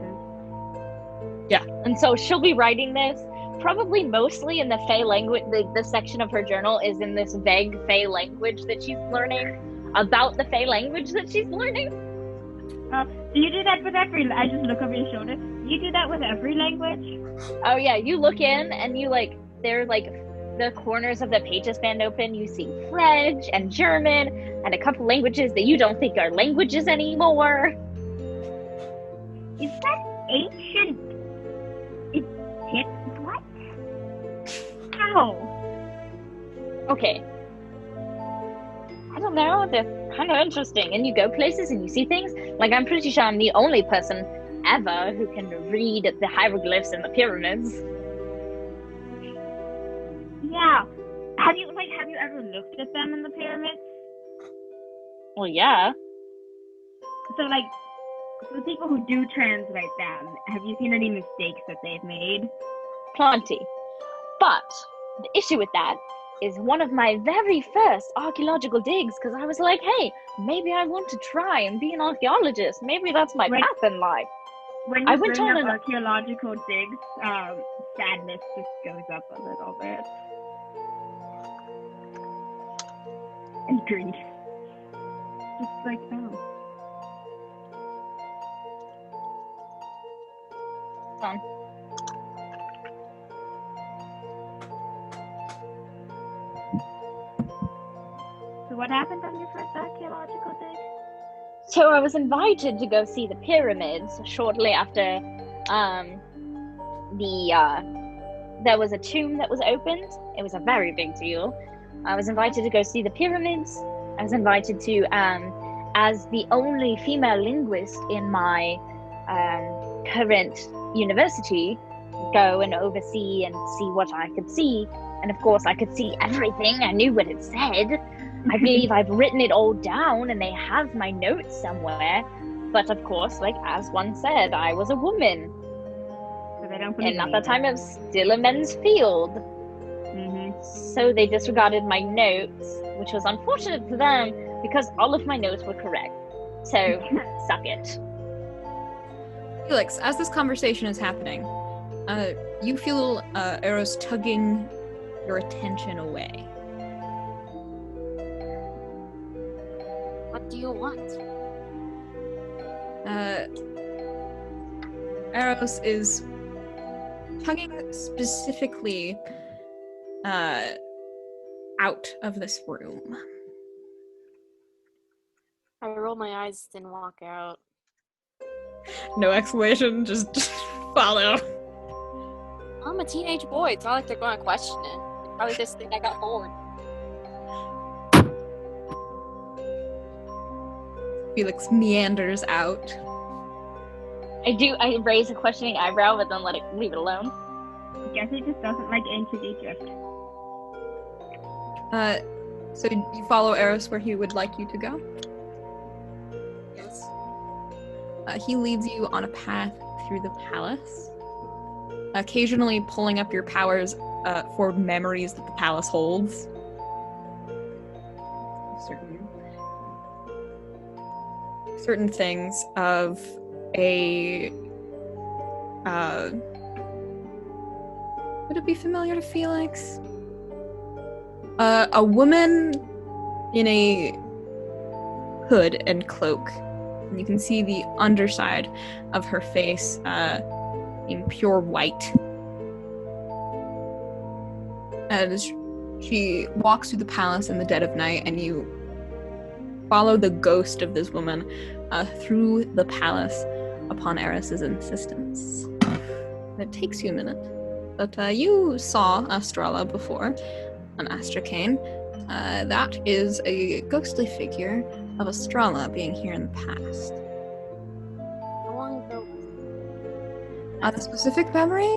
And so she'll be writing this probably mostly in the Fae language. The section of her journal is in this vague Fae language that she's learning about the Fae language that she's learning. Do you do that with every? I just look over your shoulder. Do you do that with every language? Oh yeah, you look in and you like, they're like, the corners of the pages stand open. You see French and German and a couple languages that you don't think are languages anymore. Is that ancient? What? How? Okay. I don't know, they're kind of interesting. And you go places and you see things. Like, I'm pretty sure I'm the only person ever who can read the hieroglyphs in the pyramids. Yeah. Have you ever looked at them in the pyramids? Well, yeah. So, like, for the people who do translate them, have you seen any mistakes that they've made? Plenty. But the issue with that is one of my very first archaeological digs, because I was like, hey, maybe I want to try and be an archaeologist. Maybe that's my Right. path in life. When I you went bring on up an- archaeological digs, sadness just goes up a little bit. And grief. Just like, oh. Fun. So what happened on your first archaeological dig? So I was invited to go see the pyramids shortly after there was a tomb that was opened. It was a very big deal. I was invited to go see the pyramids. I was invited to, as the only female linguist in my current university, go and oversee and see what I could see. And of course, I could see everything. I knew what it said. I believe I've written it all down and they have my notes somewhere. But of course, like as one said, I was a woman. So they don't believe And at me that time, then. it was still a men's field. Mhm. So they disregarded my notes, which was unfortunate for them because all of my notes were correct. So, suck it. Felix, as this conversation is happening, you feel Eros tugging your attention away. What do you want? Eros is tugging specifically out of this room. I roll my eyes and walk out. No explanation, just follow. I'm a teenage boy. It's not like they're going to question it. They probably just think I got bored. Felix meanders out. I raise a questioning eyebrow, but then leave it alone. I guess he just doesn't like ancient Egypt. So you follow Eros where he would like you to go? Yes. He leads you on a path through the palace, occasionally pulling up your powers for memories that the palace holds. Certain things of a would it be familiar to Felix? A woman in a hood and cloak. And you can see the underside of her face in pure white. As she walks through the palace in the dead of night, and you follow the ghost of this woman through the palace upon Eris's insistence. It takes you a minute, but you saw Astrala before, an Astracane. That is a ghostly figure of Astrala being here in the past. How long ago? The specific memory?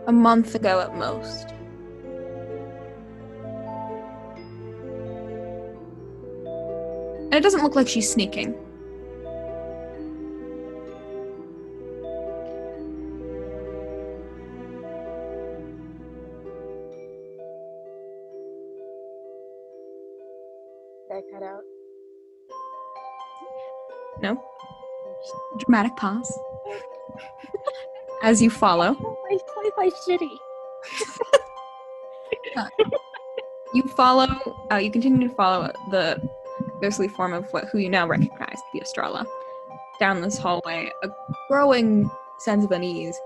A month ago at most. And it doesn't look like she's sneaking. Did I cut out? No. Dramatic pause. As you follow. I play my shitty. You continue to follow the ghostly form of who you now recognize to be Astrala. Down this hallway, a growing sense of unease,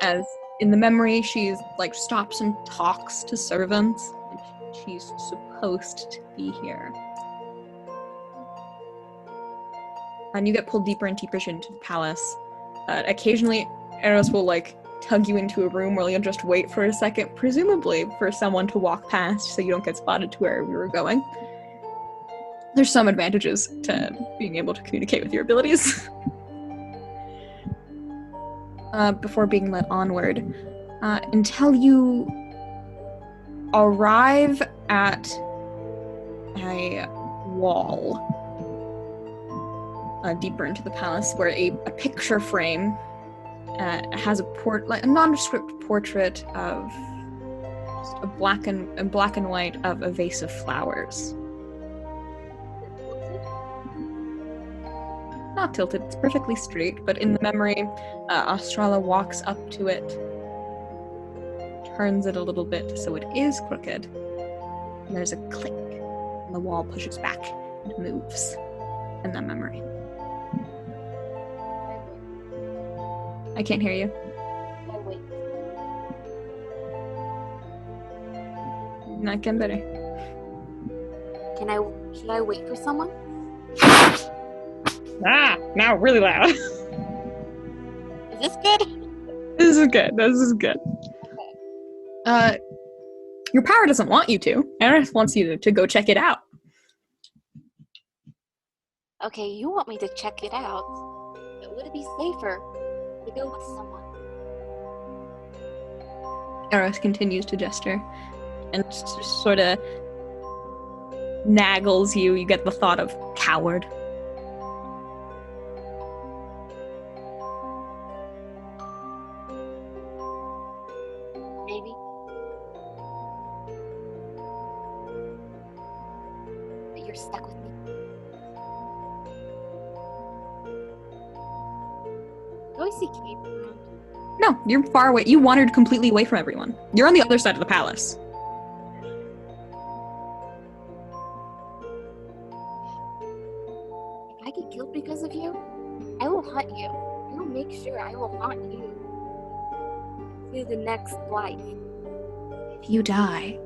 as in the memory she's stops and talks to servants, and she's supposed to be here. And you get pulled deeper and deeper into the palace. Occasionally, Eros will tug you into a room where you'll just wait for a second, presumably for someone to walk past so you don't get spotted to where we were going. There's some advantages to being able to communicate with your abilities. Before being led onward, until you arrive at a wall deeper into the palace, where a picture frame has a nondescript portrait of just a black and white of a vase of flowers. Not tilted, it's perfectly straight, but in the memory, Astrala walks up to it, turns it a little bit so it is crooked, and there's a click, and the wall pushes back and moves in that memory. I can't hear you. I wait. Not getting better. Should I wait for someone? Now really loud. Is this good? This is good. Okay. Your power doesn't want you to. Eris wants you to go check it out. Okay, you want me to check it out, but would it be safer to go with someone? Eris continues to gesture and just sort of naggles you. You get the thought of coward. Maybe. You're stuck with me. Do I see Kate around? No, you're far away. You wandered completely away from everyone. You're on the other side of the palace. If I get killed because of you, I will hunt you. I will make sure I will haunt you through the next life. If you die,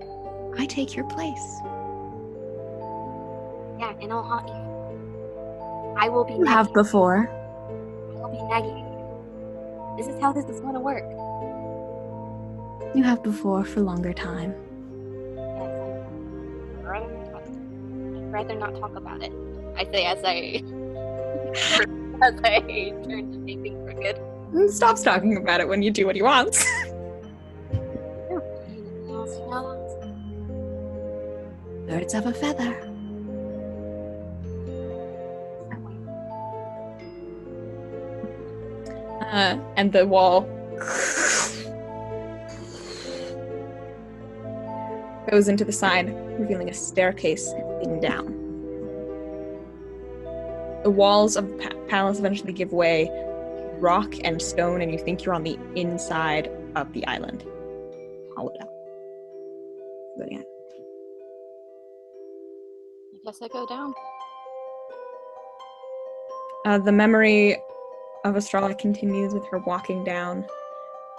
I take your place. Yeah, and I'll haunt you. I will be You have before. I will be nagging you. This is how this is going to work. You have before for longer time. Yes, I'd rather not talk about it. I say as I turn to make things crooked. Stops talking about it when you do what he wants. Anything else you know? Birds of a feather. And the wall goes into the side, revealing a staircase leading down. The walls of the palace eventually give way, rock and stone, and you think you're on the inside of the island. Hollowed out. But yeah. I guess I go down. The memory of Estrella continues with her walking down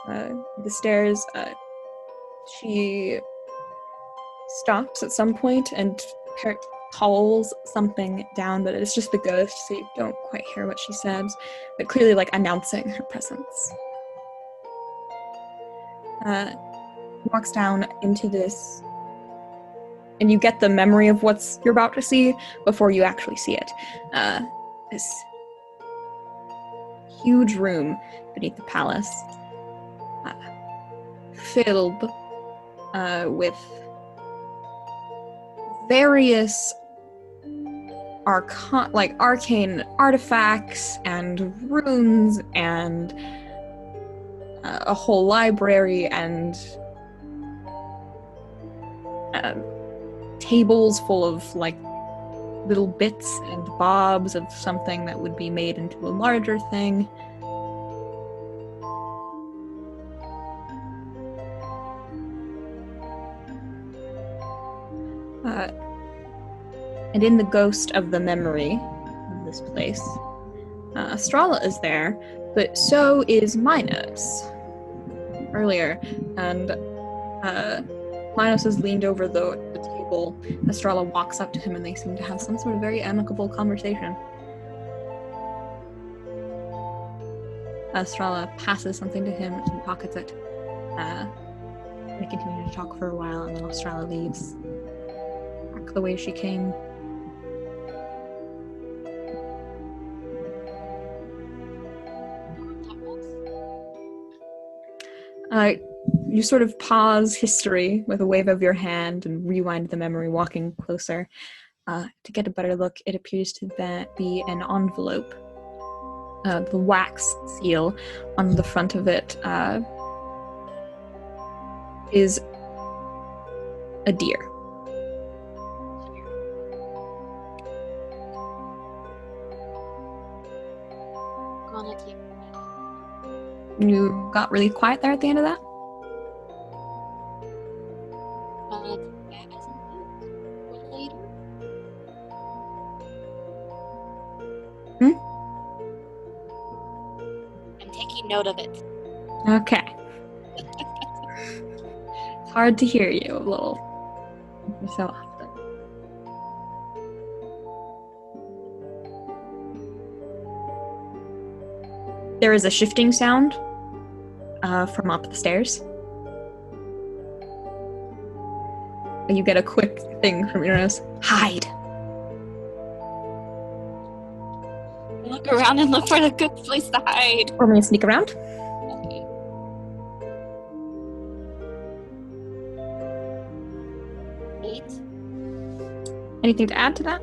the stairs. She stops at some point and calls something down, but it's just the ghost, so you don't quite hear what she says, but clearly like announcing her presence. Walks down into this, and you get the memory of what you're about to see before you actually see it. This huge room beneath the palace, filled with various arcane artifacts and runes and a whole library and tables full of like little bits and bobs of something that would be made into a larger thing. And in the ghost of the memory of this place, Estrella is there, but so is Minos. Earlier, and Minos has leaned over the table. Estrella walks up to him and they seem to have some sort of very amicable conversation. Estrella passes something to him, he pockets it. They continue to talk for a while, and then Estrella leaves. Back the way she came. You sort of pause history with a wave of your hand and rewind the memory, walking closer. To get a better look, it appears to be an envelope. The wax seal on the front of it is a deer. Gonna keep You got really quiet there at the end of that? I'm taking note of it. Okay. It's hard to hear you a little every so often. There is a shifting sound from up the stairs. And you get a quick thing from your nose. Hide! Look around and look for a good place to hide. Or may sneak around. Okay. Eight. Anything to add to that?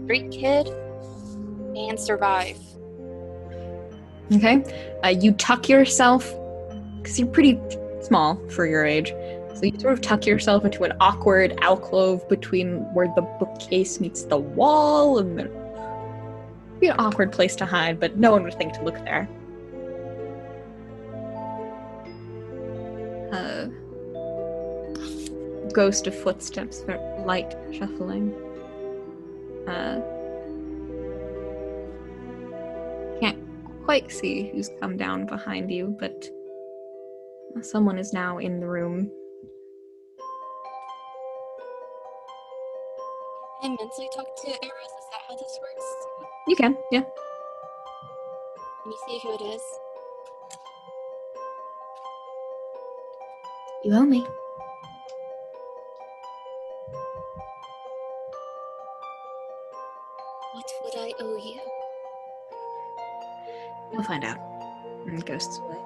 Street kid and survive. Okay. You tuck yourself, because you're pretty small for your age, So you sort of tuck yourself into an awkward alcove between where the bookcase meets the wall, and there'd be an awkward place to hide, but no one would think to look there. Ghost of footsteps, light shuffling. Can't quite see who's come down behind you, but someone is now in the room. I mentally talk to Eris. Is that how this works? You can, yeah. Can you see who it is? You owe me. What would I owe you? We'll find out. And ghosts away.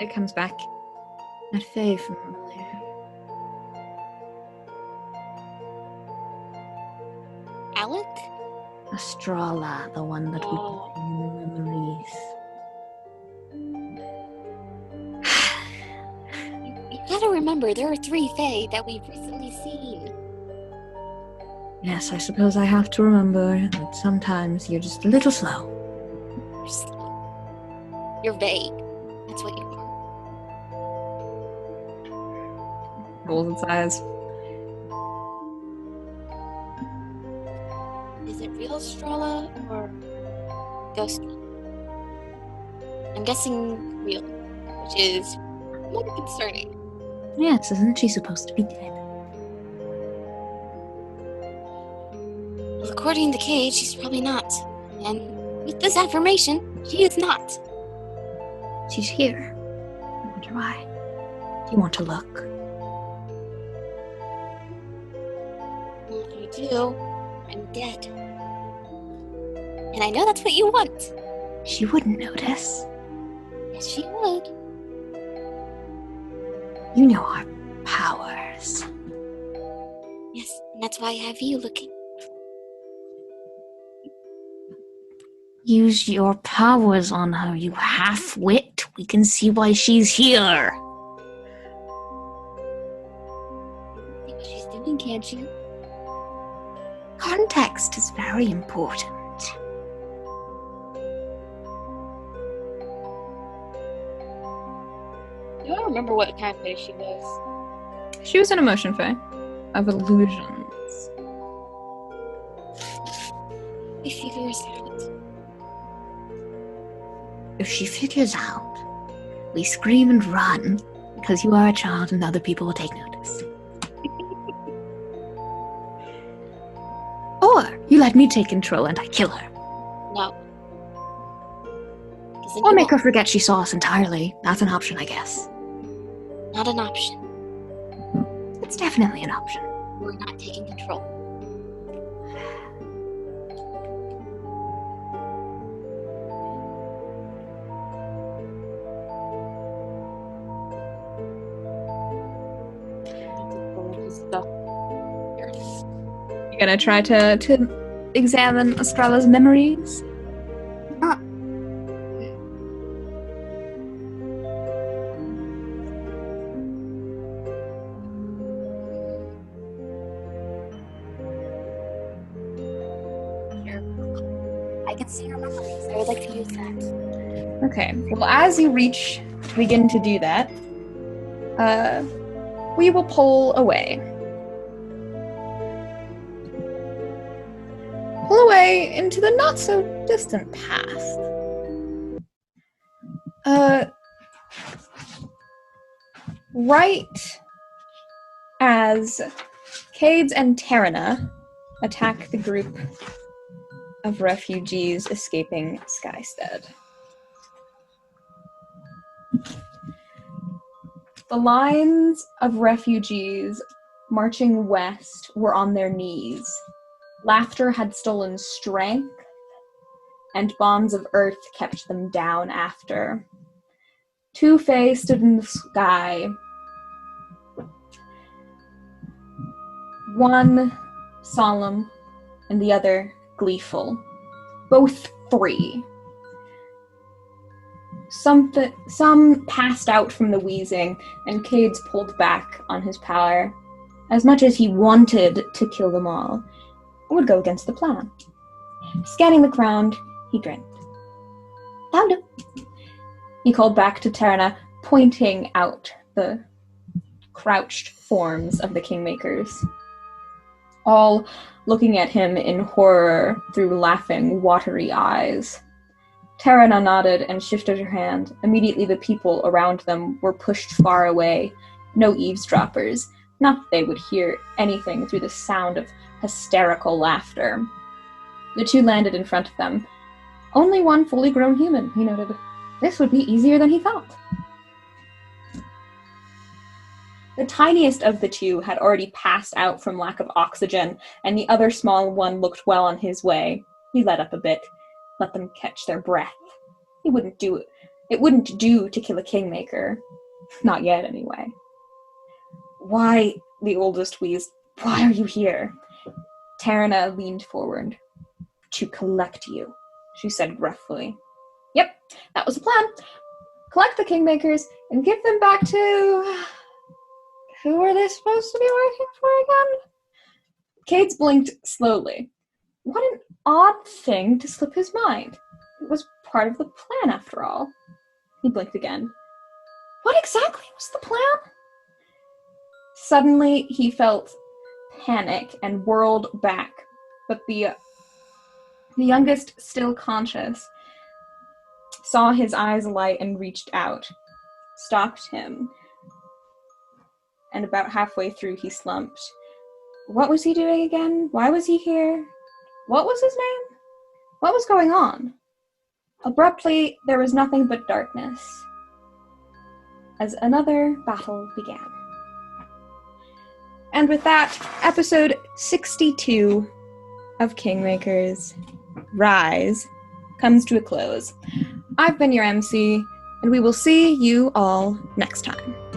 It comes back. That fae from earlier. Alec? Estrella, the one that we put in the memories. You gotta remember, there are 3 fae that we've recently seen. Yes, I suppose I have to remember that sometimes you're just a little slow. You're slow. You're vague. That's what you are. Rolls its eyes. Is it real Estrella or ghost one? I'm guessing real, which is more concerning. Yes, isn't she supposed to be dead? Well, according to Cage, she's probably not. And with this affirmation, she is not. She's here. I wonder why. Do you want to look? If you do, I'm dead. And I know that's what you want. She wouldn't notice. Yes, she would. You know our powers. Yes, and that's why I have you looking. Use your powers on her, you half-wit. We can see why she's here. See what she's doing, can't you? Context is very important. Do I remember what kind of face she was? She was an emotion fae of illusions. We figure us out. If she figures out, we scream and run because you are a child and other people will take notice. Or you let me take control and I kill her. No. Or make her forget she saw us entirely. That's an option, I guess. Not an option. It's definitely an option. We're not taking control. You gonna try to examine Estrella's memories? I can see your memories. I would like to use that. Okay, well, as you reach to begin to do that, we will pull away. Pull away into the not-so-distant past. Right as Cades and Tarina attack the group of refugees escaping Skystead. The lines of refugees marching west were on their knees. Laughter had stolen strength, and bonds of earth kept them down after. 2 fae stood in the sky. One solemn, and the other gleeful. Both free. Some passed out from the wheezing, and Cades pulled back on his power. As much as he wanted to kill them all, it would go against the plan. Scanning the ground, he grinned. Found him. He called back to Terna, pointing out the crouched forms of the Kingmakers, all looking at him in horror through laughing, watery eyes. Terna nodded and shifted her hand. Immediately the people around them were pushed far away. No eavesdroppers. Not that they would hear anything through the sound of hysterical laughter. The two landed in front of them. Only one fully grown human, he noted. This would be easier than he thought. The tiniest of the two had already passed out from lack of oxygen, and the other small one looked well on his way. He let up a bit, let them catch their breath. It wouldn't do to kill a Kingmaker. Not yet, anyway. Why, the oldest wheezed, why are you here? Terna leaned forward. To collect you, she said gruffly. Yep, that was the plan. Collect the Kingmakers and give them back to... Who are they supposed to be working for again? Cades blinked slowly. What an odd thing to slip his mind. It was part of the plan, after all. He blinked again. What exactly was the plan? Suddenly, he felt panic and whirled back, but the youngest, still conscious, saw his eyes light and reached out, stopped him, and about halfway through he slumped. What was he doing again? Why was he here? What was his name? What was going on? Abruptly, there was nothing but darkness, as another battle began. And with that, episode 62 of Kingmakers Rise comes to a close. I've been your MC, and we will see you all next time.